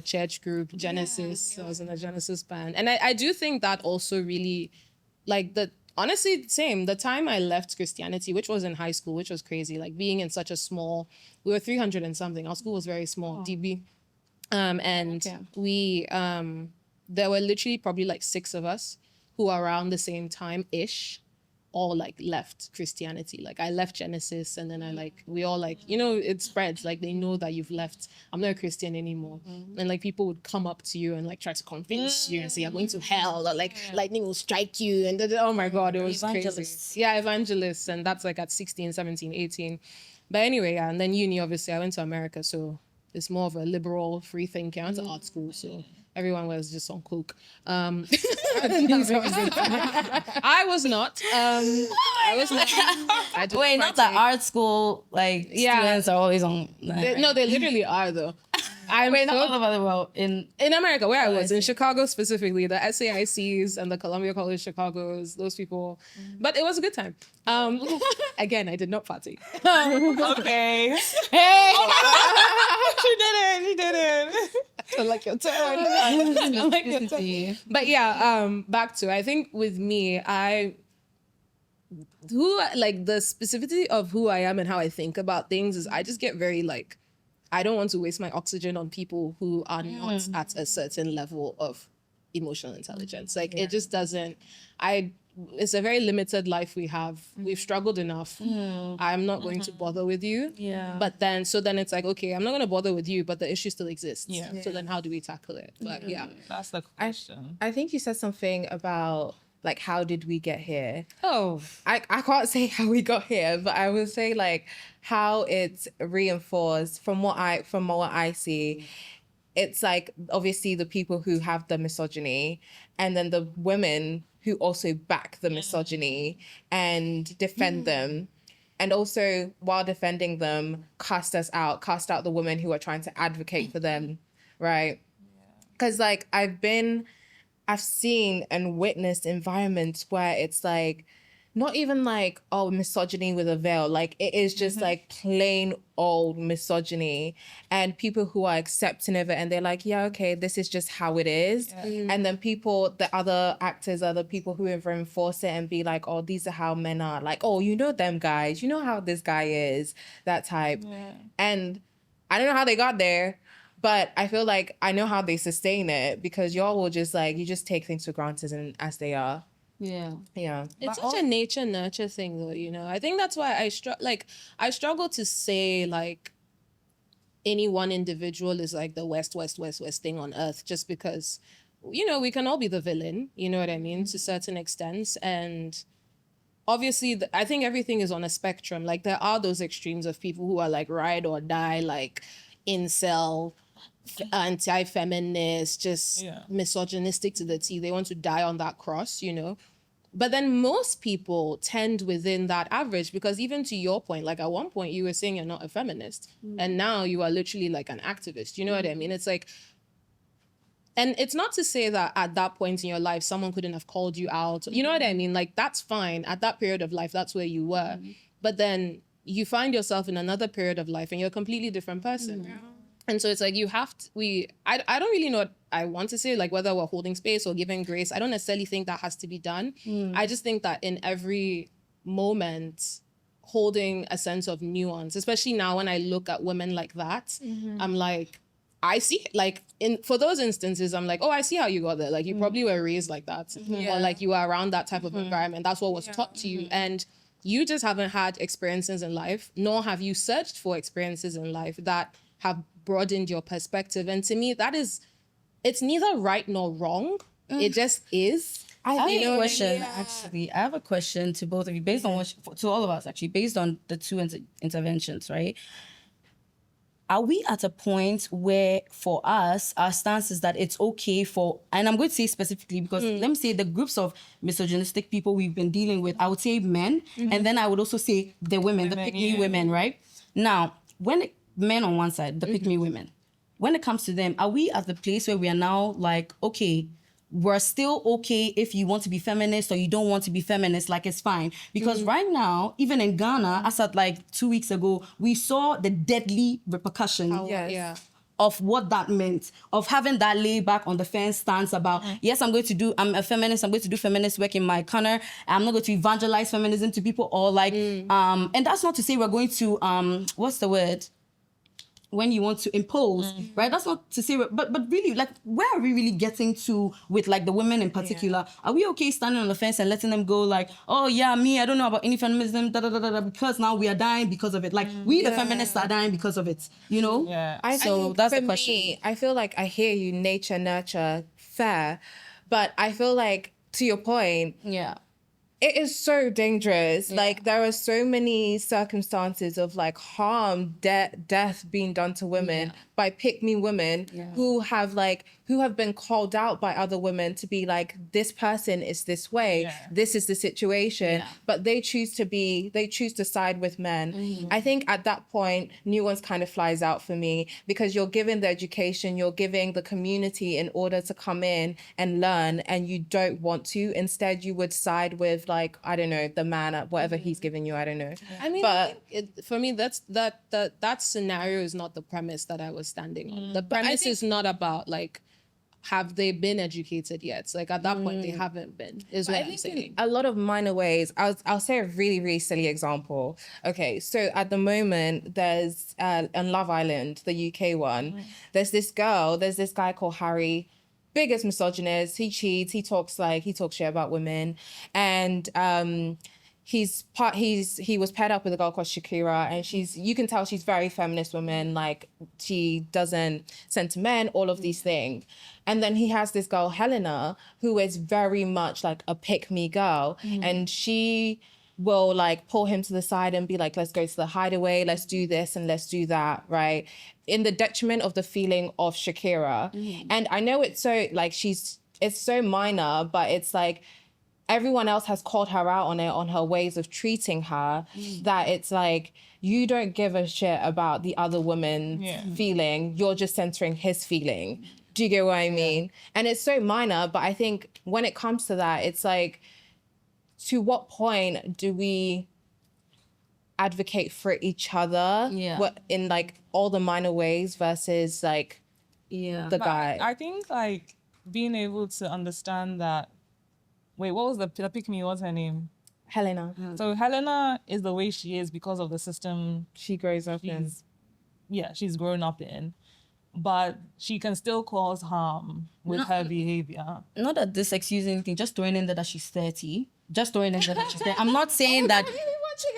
church group, Genesis. I was in a Genesis band. And I do think that also really, like, honestly, same. The time I left Christianity, which was in high school, which was crazy, like being in such a small, we were 300 and something. Our school was very small, DB. We, there were literally probably like 6 of us who around the same time-ish all like left Christianity. Like, I left Genesis, and then we all like, you know, it spreads. Like, they know that you've left. I'm not a Christian anymore. And like, people would come up to you and like try to convince you and say you're going to hell, or like lightning will strike you. And oh my God, it was crazy. Yeah, evangelists. And that's like at 16, 17, 18. But anyway, and then uni, obviously, I went to America. So it's more of a liberal, free thinking. I went to art school, so everyone was just on coke. I was not. Wait, not that art school, like, students are always on. No, they literally are though. Not all over the world. In America, where I was, in Chicago specifically, the SAICs and the Columbia College Chicago's, those people. But it was a good time. Again, I did not party. Okay. Hey! She did it. I like your turn. But yeah, back to, I think with me, the specificity of who I am and how I think about things is I just get very like, I don't want to waste my oxygen on people who are not at a certain level of emotional intelligence. Like, it just doesn't, it's a very limited life we have. We've struggled enough. I'm not going to bother with you. But then it's like, okay, I'm not going to bother with you, but the issue still exists. So then how do we tackle it? But that's the question. I think you said something about, like, how did we get here? Oh, I can't say how we got here, but I would say like how it's reinforced from what I see. It's like, obviously, the people who have the misogyny, and then the women who also back the misogyny and defend them. And also, while defending them, cast out the women who are trying to advocate for them, right? Because like, I've seen and witnessed environments where it's like, not even like, oh, misogyny with a veil. Like it is just like plain old misogyny, and people who are accepting of it and they're like, yeah, okay, this is just how it is. And then people, the other actors are the people who reinforce it and be like, oh, these are how men are. Like, oh, you know them guys, you know how this guy is, that type. And I don't know how they got there, but I feel like I know how they sustain it, because y'all will just like, you just take things for granted and as they are. Yeah. Yeah. It's such a nature nurture thing though, you know. I think that's why I struggle to say like any one individual is like the west thing on earth, just because, you know, we can all be the villain, you know what I mean, to certain extents. And obviously I think everything is on a spectrum. Like there are those extremes of people who are like ride or die, like incel, anti-feminist, just misogynistic to the T. They want to die on that cross, you know. But then most people tend within that average, because even to your point, like at one point you were saying you're not a feminist, and now you are literally like an activist. You know what I mean? It's like, and it's not to say that at that point in your life someone couldn't have called you out. You know what I mean? Like that's fine. At that period of life, that's where you were. But then you find yourself in another period of life and you're a completely different person. And so it's like you have to, I don't really know what I want to say, like whether we're holding space or giving grace. I don't necessarily think that has to be done. I just think that in every moment, holding a sense of nuance, especially now when I look at women like that, I'm like, I see, like, for those instances, I'm like, oh, I see how you got there. Like, you probably were raised like that. Or like you were around that type of environment. That's what was taught to you. And you just haven't had experiences in life, nor have you searched for experiences in life that have broadened your perspective. And to me, it's neither right nor wrong. It just is. I have a question, actually. I have a question to both of you, based on to all of us, actually, based on the two interventions, right? Are we at a point where, for us, our stance is that it's okay for, and I'm going to say specifically because let me say the groups of misogynistic people we've been dealing with, I would say men, and then I would also say the women, the pick-me women, right? Now, men on one side, the pick-me women, when it comes to them, are we at the place where we are now like, okay, we're still okay if you want to be feminist or you don't want to be feminist, like it's fine. Because right now, even in Ghana, as at like 2 weeks ago, we saw the deadly repercussion of what that meant, of having that lay back on the fence stance about, yes, I'm a feminist, I'm going to do feminist work in my corner, I'm not going to evangelize feminism to people, or like, and that's not to say we're going to, what's the word? When you want to impose, right? That's not to say, but really, like, where are we really getting to with like the women in particular? Are we okay standing on the fence and letting them go like, oh yeah, me, I don't know about any feminism, because now we are dying because of it. Like we, the feminists, are dying because of it, you know? Yeah. So that's the question. Me, I feel like I hear you, nature, nurture, fair, but I feel like, to your point, it is so dangerous. Like there are so many circumstances of like harm, death being done to women by pick-me women who have been called out by other women to be like, this person is this way, this is the situation, but they choose to side with men. I think at that point, nuance kind of flies out for me, because you're giving the education, you're giving the community in order to come in and learn, and you don't want to. Instead, you would side with like, I don't know, the man at whatever he's giving you, I don't know. I mean, but for me, that scenario is not the premise that I was standing on. The premise is not about like, have they been educated yet? Like at that point, they haven't been, is what I'm saying. A lot of minor ways. I'll say a really, really silly example. Okay, so at the moment, there's on Love Island, the UK one, there's this guy called Harry, biggest misogynist. He cheats, he talks shit about women. And he was paired up with a girl called Shakira, and you can tell she's very feminist woman, like she doesn't send to men, all of these things. And then he has this girl, Helena, who is very much like a pick-me girl. And she will like pull him to the side and be like, let's go to the hideaway, let's do this and let's do that, right? In the detriment of the feeling of Shakira. And I know it's so like it's so minor, but it's like everyone else has called her out on it, on her ways of treating her, that it's like, you don't give a shit about the other woman's feeling, you're just centering his feeling. Do you get what I mean? And it's so minor, but I think when it comes to that, it's like, to what point do we advocate for each other in like all the minor ways versus like the guy? I think like being able to understand that. Wait, what was the pick me? What's her name? Helena. So Helena is the way she is because of the system She grows up in. Yeah, she's grown up in. But she can still cause harm with her behavior. Not that this excusing anything, just throwing in there that she's 30. Just throwing in there that she's 30. I'm not saying that.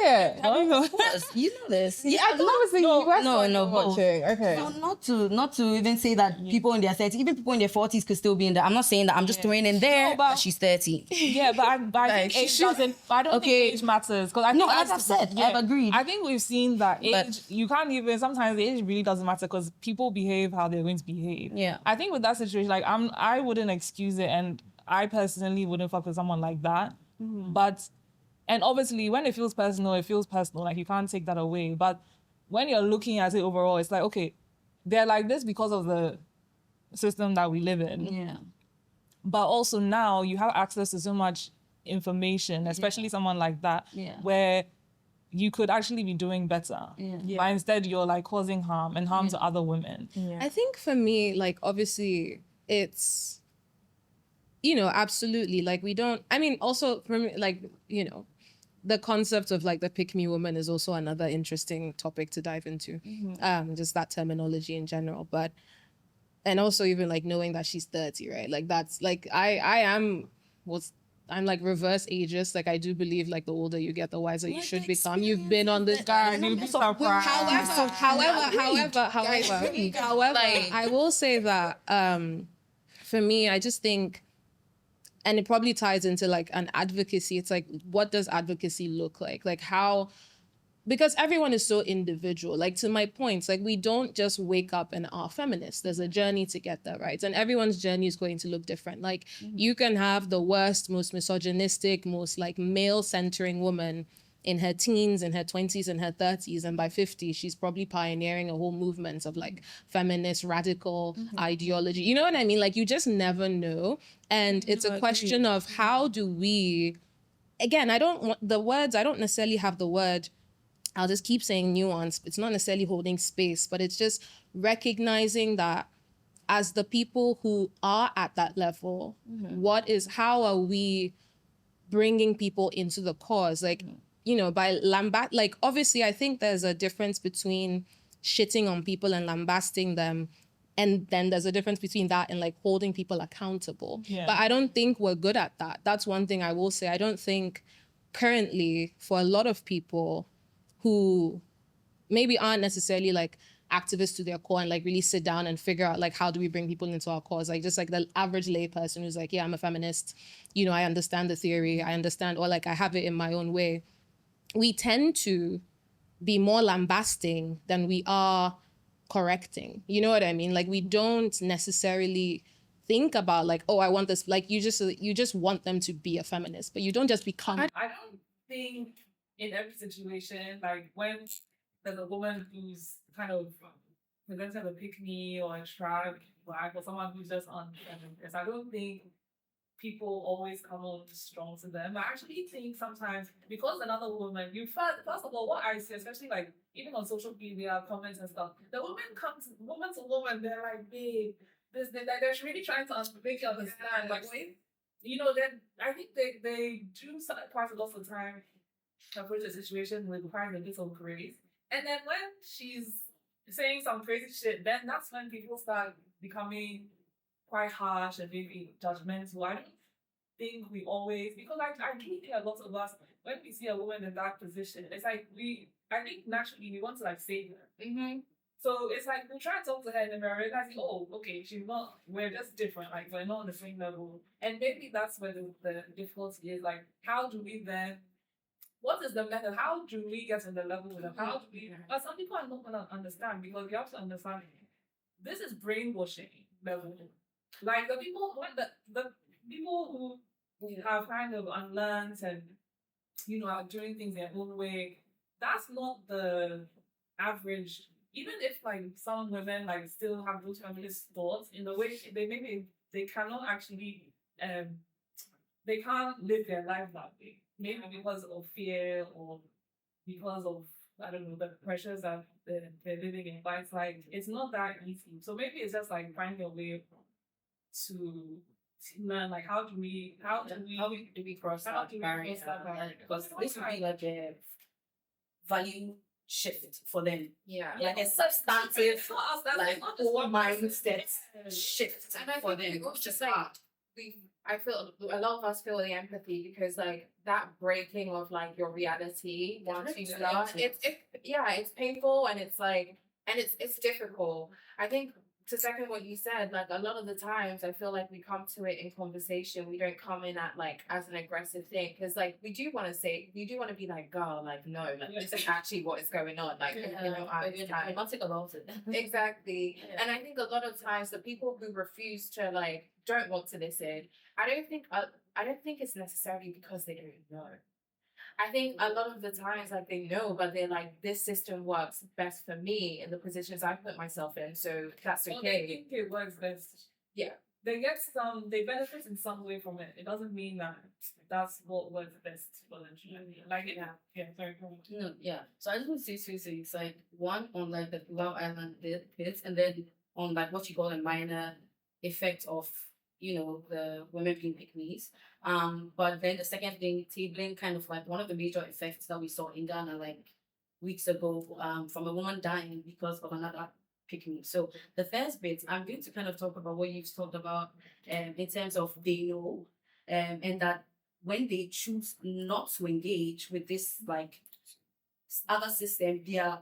Of course, you know this. Yeah, I thought it was the US no, watching. Okay. So not to even say that people in their 30s, even people in their 40s could still be in there. I'm not saying that. I'm just throwing in there that she's 30. Yeah, but I think age doesn't. But I don't think age matters because I think as I've said, I've agreed. I think we've seen that age. You can't even. Sometimes the age really doesn't matter because people behave how they're going to behave. Yeah. I think with that situation, like I wouldn't excuse it, and I personally wouldn't fuck with someone like that. But. And obviously, when it feels personal, it feels personal. Like, you can't take that away. But when you're looking at it overall, it's like, okay, they're like this because of the system that we live in. Yeah. But also now you have access to so much information, especially someone like that, where you could actually be doing better. But instead, you're like causing harm and harm to other women. I think for me, like, obviously, it's, you know, absolutely. Like, we don't, I mean, also, for me, like, you know, the concept of like the pick me woman is also another interesting topic to dive into. Just that terminology in general. But, and also even like knowing that she's 30, right? Like that's like, I'm like reverse ageist. Like I do believe like the older you get, the wiser you should become. You've been on this guy. However, I will say that for me, I just think, and it probably ties into like an advocacy. It's like, what does advocacy look like? Like how, because everyone is so individual. Like to my points, like we don't just wake up and are feminists. There's a journey to get there, right? And everyone's journey is going to look different. Like you can have the worst, most misogynistic, most like male-centering woman in her teens, in her 20s, in her 30s, and by 50, she's probably pioneering a whole movement of like feminist radical ideology. You know what I mean? Like you just never know. And it's a question of how do we, again, I don't necessarily have the word, I'll just keep saying nuance. It's not necessarily holding space, but it's just recognizing that as the people who are at that level, how are we bringing people into the cause? Like, you know, by like obviously I think there's a difference between shitting on people and lambasting them. And then there's a difference between that and like holding people accountable. Yeah. But I don't think we're good at that. That's one thing I will say. I don't think currently for a lot of people who maybe aren't necessarily like activists to their core and like really sit down and figure out like how do we bring people into our cause, like just like the average lay person who's like, yeah, I'm a feminist, you know, I understand the theory, I understand, or like I have it in my own way. We tend to be more lambasting than we are correcting. You know what I mean? Like we don't necessarily think about like, oh, I want this, like you just want them to be a feminist, but you don't just become. I don't think in every situation, like when there's a woman who's kind of presented a pick-me or a drag black or someone who's just unfeminist, I don't think people always come on strong to them. I actually think sometimes because another woman, first of all, what I see, especially like even on social media, comments and stuff, the woman comes, woman to woman, they're like, babe, this, they're really trying to make you understand. Like, you know, then I think they do quite a lot of the time approach a situation with quite a bit of grace. And then when she's saying some crazy shit, then that's when people start becoming quite harsh and maybe judgmental. I don't think we always, because I do think a lot of us, when we see a woman in that position, it's like I think naturally we want to like save her. Mm-hmm. So it's like we try to talk to her and then we're realizing, oh, okay, we're just different, like we're not on the same level. And maybe that's where the difficulty is, like how do we then, what is the method? How do we get on the level with them? How do we, but some people are not going to understand, because you have to understand, this is brainwashing level. Like the people who have kind of unlearned and, you know, are doing things their own way, that's not the average. Even if like some women like still have those feminist thoughts, in the way they cannot actually they can't live their life that way. maybe because of fear or because of, I don't know, the pressures that they're living in. But it's like, it's not that easy. So maybe it's just like finding a way to learn, like, how do we cross that barrier? Because this would be like a value shift for them. Yeah. Like a substantive, like whole mindset shift And I for think them. it's just like I feel a lot of us feel the empathy because like that breaking of like your reality once you start, it's painful and it's like it's difficult. I think to second what you said, like a lot of the times I feel like we come to it in conversation. We don't come in at like as an aggressive thing because like we do want to be like, girl, like no, like this is actually what is going on. Like I'm not about it. Exactly. And I think a lot of times the people who refuse to like don't want to listen, I don't think it's necessarily because they don't know. I think a lot of the times like they know, but they're like, this system works best for me in the positions I put myself in, so that's okay. They think it works best. Yeah. They benefit in some way from it. It doesn't mean that that's what works best for them. Like, sorry. No, yeah. So I just want to say two things. Like, one on like the Love Island bit, and then on like what you call a minor effect of, you know, the women being pick-me's. But then the second thing, tabling kind of like one of the major effects that we saw in Ghana like weeks ago, from a woman dying because of another pick-me. So the first bit, I'm going to kind of talk about what you've talked about in terms of they know, and that when they choose not to engage with this like other system, they are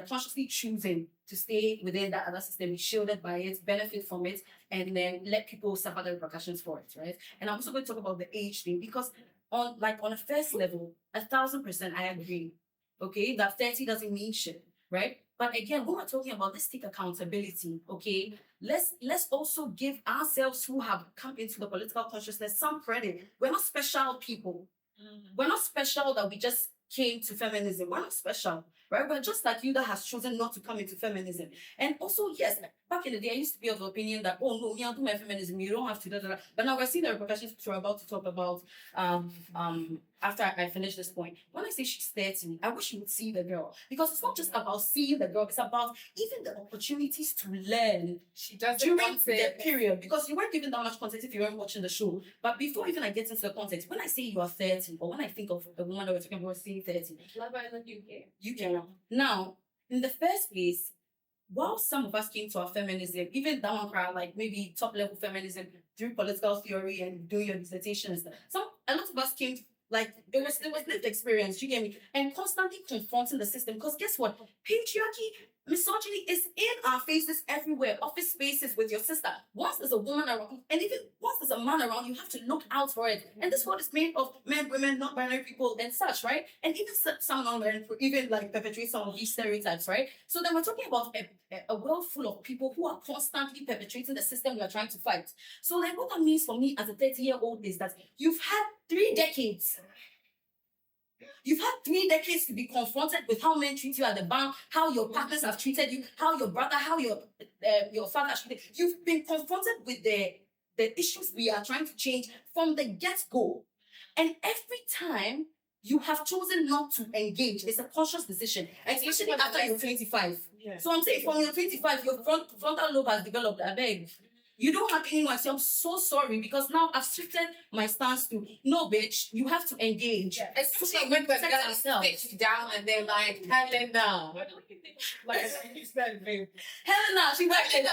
consciously choosing to stay within that other system, be shielded by it, benefit from it, and then let people suffer the repercussions for it, right? And I'm also going to talk about the age thing because on a first level, 1,000% I agree. Okay, that 30 doesn't mean shit, right? But again, when we're talking about let's take accountability, okay? Let's also give ourselves who have come into the political consciousness some credit. We're not special people. We're not special that we just came to feminism. We're not special, right? We're just like you that has chosen not to come into feminism. And also, yes, back in the day, I used to be of the opinion that, oh no, I'll do my feminism, you don't have to do that. But now we're seeing the repercussions which we're about to talk about after I finish this point. When I say she's 30, I wish you would see the girl. Because it's not just about seeing the girl, it's about even the opportunities to learn during the period. Because you weren't given that much context if you weren't watching the show. But before even I get into the context, when I say you are 30, or when I think of a woman that we're talking about saying 30, Love Island UK. UK. Now, in the first place, while some of us came to our feminism, even down crowd, like maybe top level feminism through political theory and doing your dissertation and stuff, a lot of us came like it was lived experience, you get me? And constantly confronting the system. Because guess what? Patriarchy, misogyny is in our faces everywhere. Office spaces with your sister. Once there's a woman around, and even once there's a man around, you have to look out for it. And this world is made of men, women, non-binary people, and such, right? And even some non-binary people even like perpetrate some of these stereotypes, right? So then we're talking about a world full of people who are constantly perpetrating the system we are trying to fight. So like what that means for me as a 30-year-old is that you've had 3 decades. You've had 3 decades to be confronted with how men treat you at the bank, how your partners have treated you, how your brother, how your father has treated you. You've been confronted with the issues we are trying to change from the get-go. And every time you have chosen not to engage, it's a conscious decision, especially after you're 25. Yeah. So I'm saying from your 25, your frontal lobe has developed. I beg. You don't have anyone. So I'm so sorry because now I've shifted my stance to no, bitch. You have to engage. Yeah. Especially when the girls sit you down and they're like, Helena. What do you think? Like you said, babe. Helena, she's like,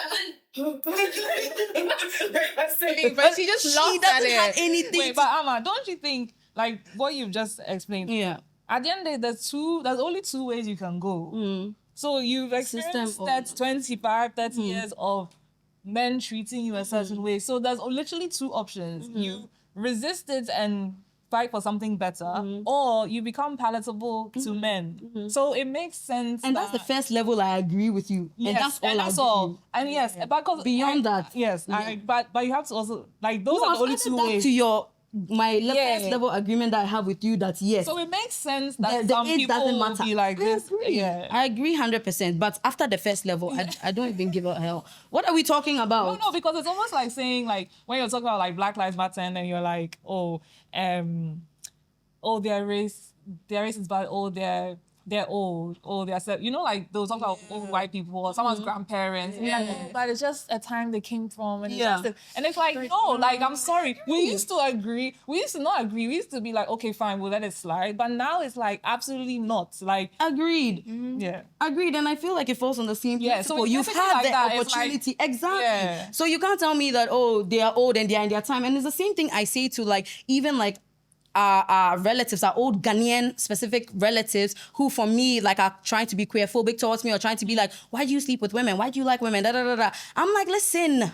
but she just lost at doesn't it. have anything. Wait, but Ama, don't you think like what you've just explained? Yeah. At the end of the day, there's only 2 ways you can go. So you've experienced that 25, 30 years of men treating you a certain way. So there's literally 2 options. You resist it and fight for something better, or you become palatable to men. So it makes sense. And that's the first level I agree with you. Yes, and that's all. And yes, because beyond that. yes, but you have to also like those are the only 2 ways. To your first level agreement that I have with you that yes. So it makes sense that the some age people doesn't will matter. be like this. Yeah. I agree 100%. But after the first level, I don't even give a hell. What are we talking about? No, because it's almost like saying like when you're talking about like Black Lives Matter and then you're like, their race is bad, they're old, you know, like they'll talk about old white people or someone's grandparents. Yeah. Like, but it's just a time they came from, and it's like no, like I'm sorry, we used to not agree. We used to be like, okay, fine, we'll let it slide. But now it's like absolutely not. Like agreed. Yeah, agreed. And I feel like it falls on the same principle. So you've had like the opportunity, like, exactly. Yeah. So you can't tell me that they are old and they're in their time. And it's the same thing I say to like even like our relatives, our old Ghanaian specific relatives who for me like are trying to be queerphobic towards me or trying to be like, why do you sleep with women? Why do you like women? Da, da, da, da. I'm like, listen,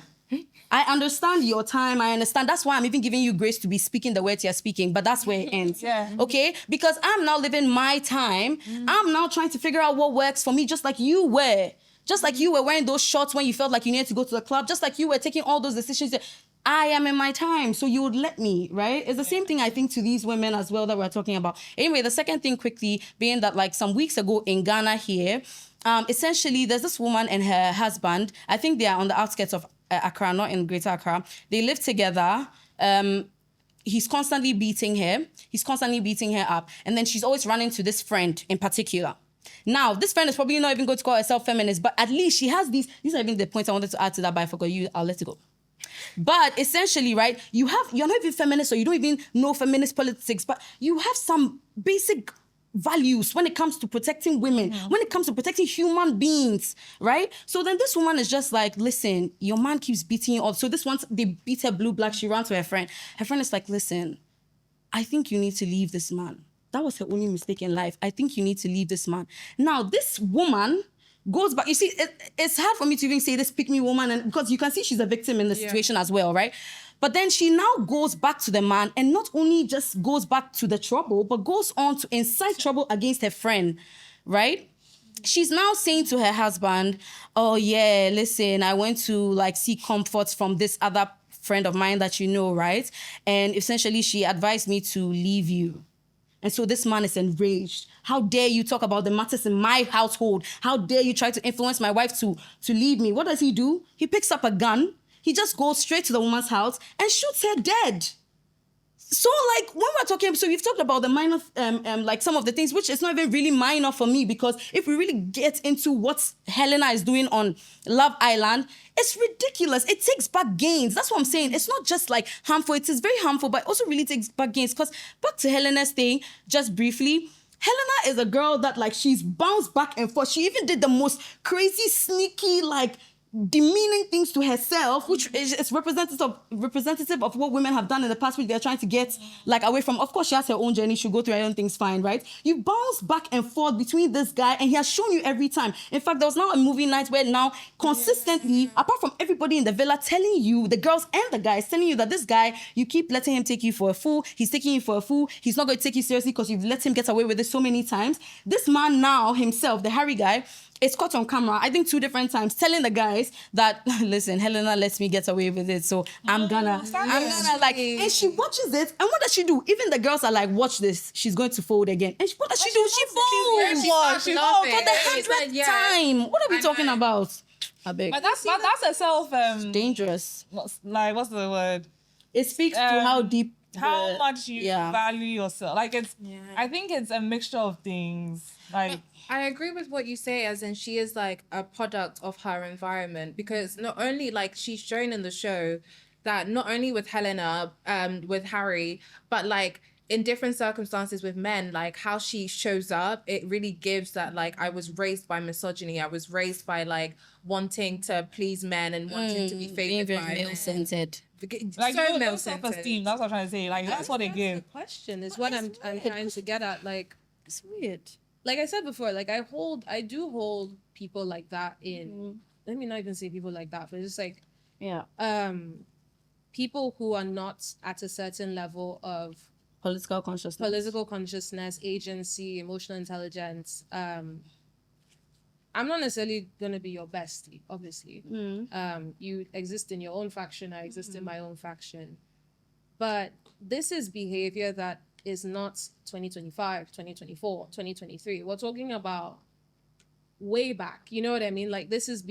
I understand your time. I understand. That's why I'm even giving you grace to be speaking the words you're speaking, but that's where it ends. Okay? Because I'm now living my time. I'm now trying to figure out what works for me, just like you were. Just like you were wearing those shorts when you felt like you needed to go to the club. Just like you were taking all those decisions. I am in my time, so you would let me, right? It's the same thing, I think, to these women as well that we're talking about. Anyway, the second thing quickly being that like some weeks ago in Ghana here, essentially there's this woman and her husband. I think they are on the outskirts of Accra, not in Greater Accra. They live together. He's constantly beating her. He's constantly beating her up. And then she's always running to this friend in particular. Now, this friend is probably not even going to call herself feminist, but at least she has these are even the points I wanted to add to that, but I forgot you. I'll let it go. But essentially, right, you're not even feminist or you don't even know feminist politics, but you have some basic values when it comes to protecting women, when it comes to protecting human beings, right? So then this woman is just like, listen, your man keeps beating you up. So this once they beat her blue black, she ran to her friend. Her friend is like, listen, I think you need to leave this man. That was her only mistake in life. I think you need to leave this man. Now, this woman goes back. You see, it's hard for me to even say this pick me woman, and because you can see she's a victim in the situation as well, right? But then she now goes back to the man and not only just goes back to the trouble, but goes on to incite trouble against her friend, right? She's now saying to her husband, oh yeah, listen, I went to like seek comfort from this other friend of mine that you know, right? And essentially she advised me to leave you. And so this man is enraged. How dare you talk about the matters in my household? How dare you try to influence my wife to leave me? What does he do? He picks up a gun. He just goes straight to the woman's house and shoots her dead. So like when we're talking, so we've talked about the minor, like some of the things, which is not even really minor for me, because if we really get into what Helena is doing on Love Island, it's ridiculous. It takes back gains. That's what I'm saying. It's not just like harmful. It is very harmful, but also really takes back gains. Because back to Helena's thing, just briefly, Helena is a girl that like she's bounced back and forth. She even did the most crazy, sneaky, like demeaning things to herself, which is representative of what women have done in the past, which they're trying to get like away from. Of course, she has her own journey. She'll go through her own things fine, right? You bounce back and forth between this guy, and he has shown you every time. In fact, there was now a movie night where now consistently, apart from everybody in the villa telling you, the girls and the guys telling you that this guy, you keep letting him take you for a fool. He's taking you for a fool. He's not going to take you seriously because you've let him get away with it so many times. This man now himself, the Harry guy, is caught on camera, I think 2 different times, telling the guys that, listen, Helena lets me get away with it, so I'm gonna like, and she watches it, and what does she do? Even the girls are like, watch this, she's going to fold again. And what does she do? She folds. She folds for the 100th time. What are we talking about? I beg. But that's herself. Dangerous. Like, what's the word? It speaks to how deep. How much you value yourself. Like I think it's a mixture of things. Like I agree with what you say, as in she is like a product of her environment, because not only like she's shown in the show that not only with Helena, with Harry, but like in different circumstances with men, like how she shows up, it really gives that like I was raised by misogyny. I was raised by like wanting to please men and wanting to be favored by male-centered. Like so male-centered. Self-esteem. That's what I'm trying to say. Like that's what they give. The question is what I'm trying to get at. Like it's weird. Like I said before, like I do hold people like that in. Let me not even say people like that, but it's just like people who are not at a certain level of political consciousness, agency, emotional intelligence. I'm not necessarily gonna be your bestie, obviously. You exist in your own faction, I exist in my own faction. But this is behavior that is not 2025, 2024, 2023. We're talking about way back. You know what I mean? Like this is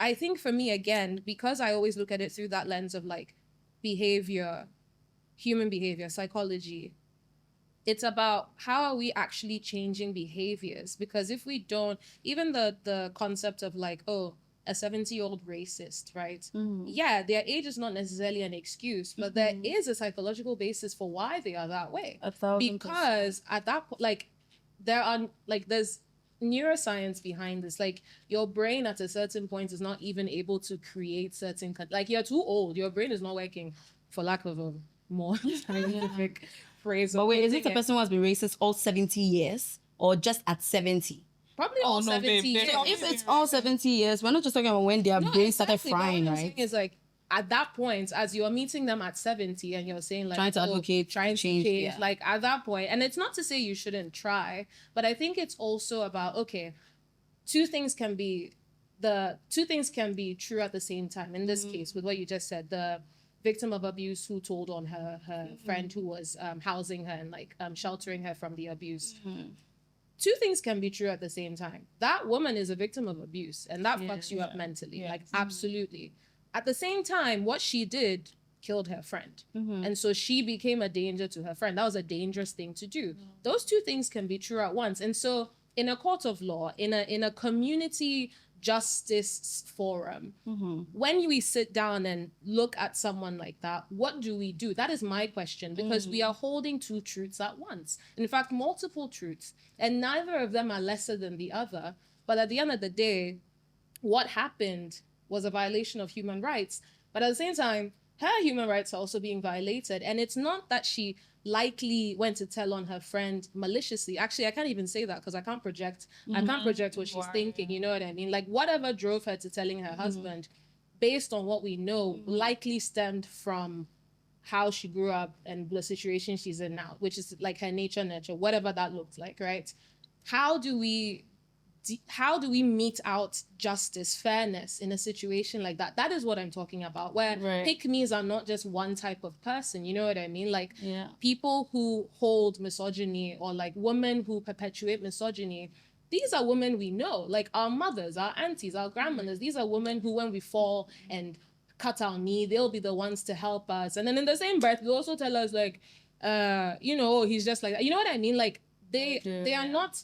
I think for me, again, because I always look at it through that lens of like behavior, human behavior, psychology, it's about how are we actually changing behaviors? Because if we don't, even the concept of like, oh, a 70-year-old racist, right? Yeah, their age is not necessarily an excuse, but there is a psychological basis for why they are that way. 1,000%. Because at that point, like, there's neuroscience behind this. Like, your brain at a certain point is not even able to create certain, like, you're too old. Your brain is not working, for lack of a more scientific phrase. But wait, is it a person who has been racist all 70 years or just at 70? Probably all 70 years. So if it's all 70 years, we're not just talking about when their brain started frying, what I'm right? saying is like, at that point, as you're meeting them at 70 and you're saying like, Trying to advocate, trying to change, change, yeah. like at that point, and it's not to say you shouldn't try, but I think it's also about, okay, two things can be true at the same time. In this case, with what you just said, the victim of abuse who told on her friend who was housing her and like sheltering her from the abuse. Two things can be true at the same time. That woman is a victim of abuse and that fucks you up mentally. Like, absolutely. At the same time, what she did killed her friend. And so she became a danger to her friend. That was a dangerous thing to do. Those two things can be true at once. And so in a court of law, in a community justice forum, when we sit down and look at someone like that, what do we do? That is my question, because we are holding two truths at once. In fact, multiple truths, and neither of them are lesser than the other. But at the end of the day, what happened was a violation of human rights. But at the same time, her human rights are also being violated. And it's not that she likely went to tell on her friend maliciously. Actually, I can't even say that because I can't project what she's thinking. You know what I mean? Like, whatever drove her to telling her husband, based on what we know, likely stemmed from how she grew up and the situation she's in now, which is like her nature, whatever that looks like, right? How do we mete out justice, fairness in a situation like that? That is what I'm talking about, where pick-me's are not just one type of person, you know what I mean? Like, people who hold misogyny or like women who perpetuate misogyny, these are women we know, like our mothers, our aunties, our grandmothers. These are women who, when we fall and cut our knee, they'll be the ones to help us. And then in the same breath, they also tell us like, he's just like that. You know what I mean? Like, they are not...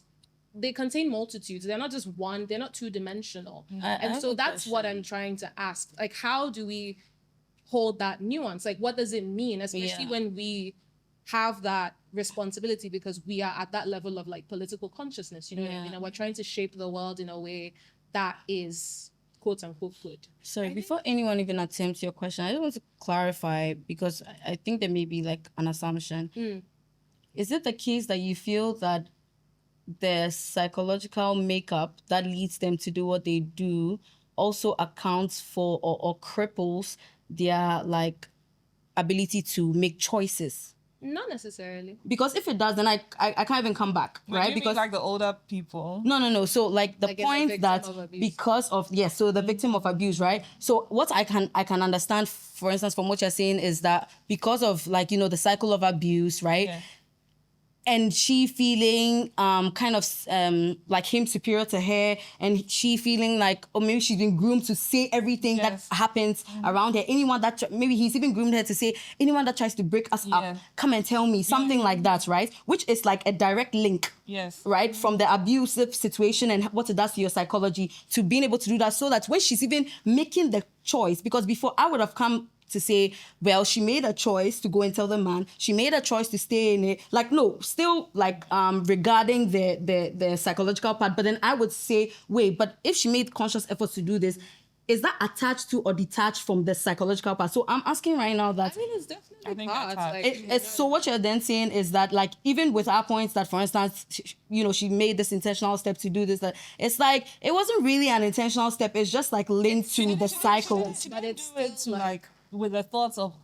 They contain multitudes. They're not just one. They're not two-dimensional. And so that's what I'm trying to ask. Like, how do we hold that nuance? Like, what does it mean? Especially when we have that responsibility, because we are at that level of like political consciousness, you know what I mean? And we're trying to shape the world in a way that is quote unquote good. Sorry, before anyone even attempts your question, I just want to clarify, because I think there may be like an assumption. Is it the case that you feel that the psychological makeup that leads them to do what they do also accounts for or cripples their like ability to make choices? Not necessarily. Because if it does, then I can't even come back, right? Because like the older people. No. So like the point that because of so the victim of abuse, right? So what I can understand, for instance, from what you're saying, is that because of like, the cycle of abuse, right? Yeah. And she feeling kind of like him superior to her, and she feeling like, or maybe she's been groomed to say everything that happens around her. Anyone that, maybe he's even groomed her to say, anyone that tries to break us up, come and tell me, something like that, right? Which is like a direct link, right? From the abusive situation and what it does to your psychology to being able to do that, so that when she's even making the choice, because before I would have come to say, well, she made a choice to go and tell the man, she made a choice to stay in it. Like, no, still like regarding the psychological part, but then I would say, wait, but if she made conscious efforts to do this, is that attached to or detached from the psychological part? So I'm asking right now that... I mean, it's definitely part. So what you're then saying is that, like, even with our points that, for instance, she made this intentional step to do this, that it's like, it wasn't really an intentional step. It's just like linked to the cycle. But it's like with the thoughts of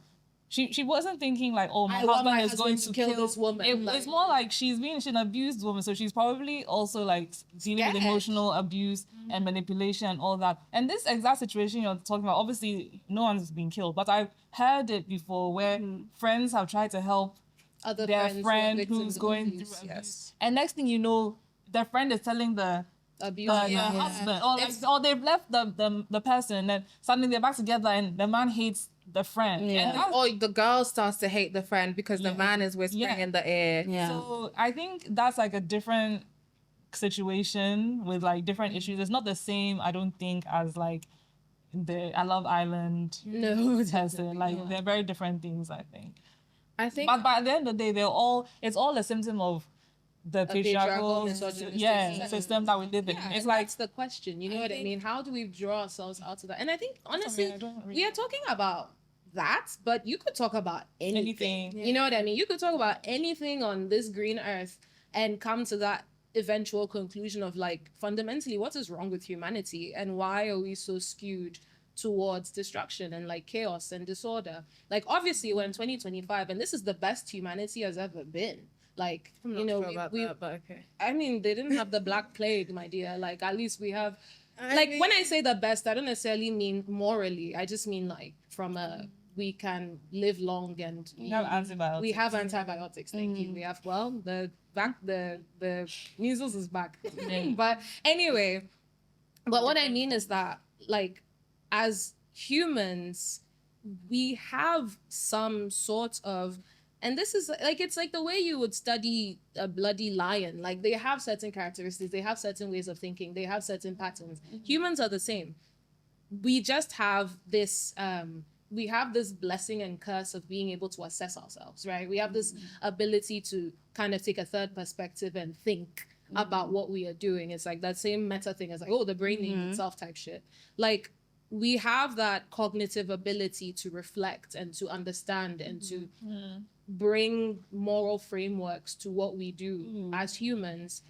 she wasn't thinking like, oh, my I want husband my is going husband to kill this woman. It's more like she's an abused woman, so she's probably also like dealing with emotional abuse and manipulation and all that. And this exact situation you're talking about, obviously no one's been killed, but I've heard it before where friends have tried to help Other their friends friend who are who's victims of going abuse, through abuse. yes. And next thing you know, their friend is telling the husband, or they've left the person, and then suddenly they're back together, and the man hates the friend. Yeah. Or the girl starts to hate the friend because the man is whispering in the ear. Yeah. So I think that's like a different situation with like different issues. It's not the same, I don't think, as like the I Love Island person. Like they're very different things, I think. I think, But by the end of the day, it's all a symptom of the patriarchal misogynistic system that we live in. Yeah, It's and like that's the question. You know what I mean? How do we draw ourselves out of that? And I think honestly, I don't really we are talking about that, but you could talk about anything. Anything. You know what I mean? You could talk about anything on this green earth and come to that eventual conclusion of like fundamentally what is wrong with humanity and why are we so skewed towards destruction and like chaos and disorder. Like obviously we're in 2025 and this is the best humanity has ever been. Like, I'm not you know, sure about that, but okay. I mean, they didn't have the Black Plague, my dear. Like, at least we have, when I say the best, I don't necessarily mean morally. I just mean like from a, we can live long and we have antibiotics. we have antibiotics. Thank you. We have, well, the measles is back. But anyway, but what I mean is that like as humans, we have some sort of, and this is like, it's like the way you would study a bloody lion. Like they have certain characteristics, they have certain ways of thinking, they have certain patterns. Humans are the same. We just have this, we have this blessing and curse of being able to assess ourselves, right? We have this ability to kind of take a third perspective and think about what we are doing. It's like that same meta thing as like, oh, the brain names itself type shit. Like we have that cognitive ability to reflect and to understand and to bring moral frameworks to what we do as humans.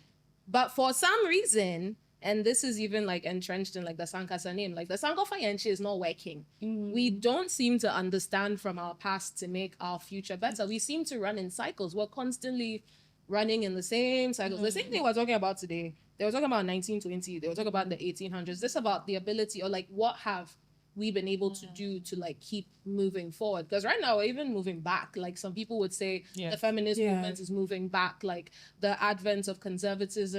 But for some reason, and this is even like entrenched in like the Sankasa name, like the Sankofa Yanchi is not working. We don't seem to understand from our past to make our future better. We seem to run in cycles. We're constantly running in the same cycles. The same thing we're talking about today. They were talking about 1920. They were talking about the 1800s. This about the ability, or like what have we been able to do to like keep moving forward? Because right now we're even moving back. Like some people would say the feminist movement is moving back. Like the advent of conservatism,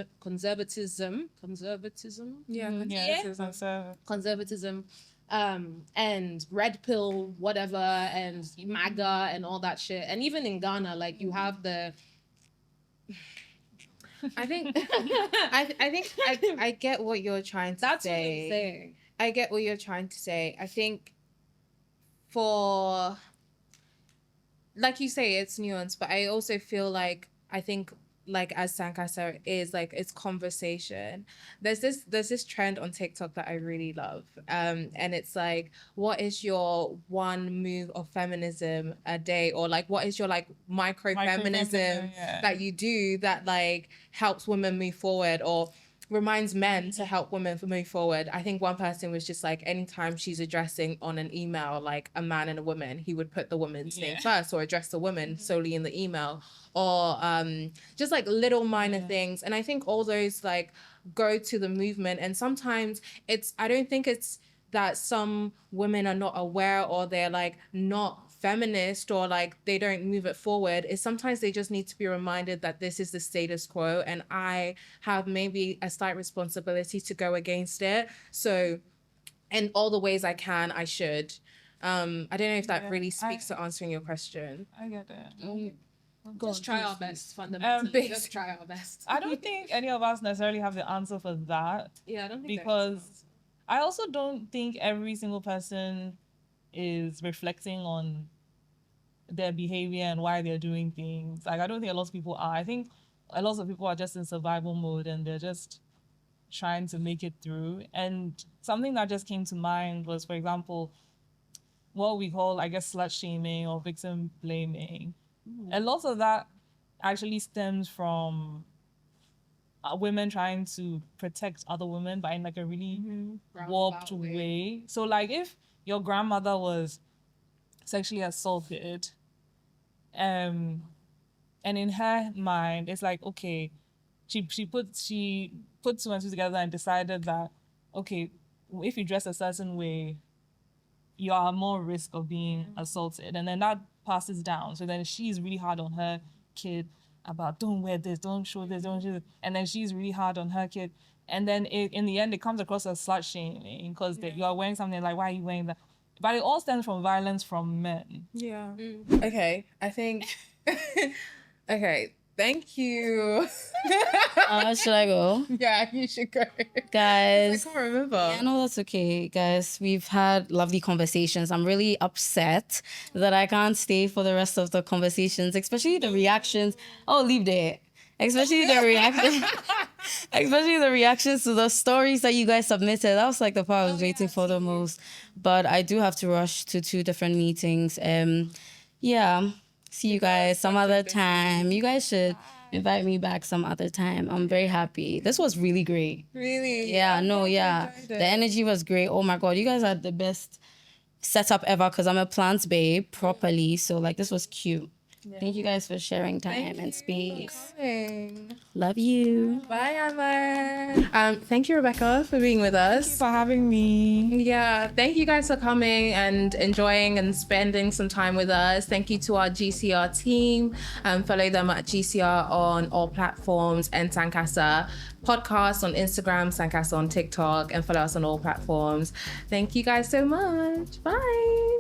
and red pill, whatever, and MAGA and all that shit. And even in Ghana, like you have the, I think I get what you're trying to that's say. what I'm saying. I get what you're trying to say. I think for, like you say, it's nuanced, but I also feel like, I think like as Sankasa is like, it's conversation. There's this trend on TikTok that I really love. And it's like, what is your one move of feminism a day? Or like, what is your like micro feminism that you do that like helps women move forward or reminds men to help women move forward? I think one person was just like, anytime she's addressing on an email like a man and a woman, he would put the woman's name first or address the woman solely in the email, or just like little minor things. And I think all those like go to the movement. And sometimes I don't think it's that some women are not aware or they're like not feminist or like they don't move it forward. Is sometimes they just need to be reminded that this is the status quo and I have maybe a slight responsibility to go against it. So in all the ways I can, I should. I don't know if that really speaks to answering your question. I get it. Just try our best, fundamentally. Just try our best. I don't think any of us necessarily have the answer for that. Yeah, I don't think because I also don't think every single person is reflecting on their behavior and why they're doing things. Like, I don't think a lot of people are. I think a lot of people are just in survival mode and they're just trying to make it through. And something that just came to mind was, for example, what we call, I guess, slut shaming or victim blaming. A lot of that actually stems from women trying to protect other women, but in like a really warped way. So like if your grandmother was sexually assaulted. And in her mind, it's like, okay, she put two and two together and decided that, okay, if you dress a certain way, you are more risk of being assaulted. And then that passes down. So then she's really hard on her kid about don't wear this, don't show this, don't show this. And then she's really hard on her kid. And then in the end, it comes across as slut shaming because you are wearing something like, why are you wearing that? But it all stems from violence from men. Yeah. Okay, I think... Okay, thank you. Should I go? Yeah, you should go. Guys. I can't remember. Yeah, no, that's okay. Guys, we've had lovely conversations. I'm really upset that I can't stay for the rest of the conversations, especially the reactions. Oh, leave there. Especially the reactions to the stories that you guys submitted. That was like the part I was waiting for the most. But I do have to rush to 2 different meetings. Yeah. See you guys some other time. You guys should invite me back some other time. I'm very happy. This was really great. Really? Yeah, no, yeah. The energy was great. Oh my God, you guys had the best setup ever because I'm a plants babe properly. So like this was cute. Yeah. Thank you guys for sharing time and space. Love you. Bye, Amber. Thank you, Rebekah, for being with us. Thank you for having me. Yeah, thank you guys for coming and enjoying and spending some time with us. Thank you to our GCR team. Follow them at GCR on all platforms and Sankasa podcast on Instagram, Sankasa on TikTok, and follow us on all platforms. Thank you guys so much. Bye.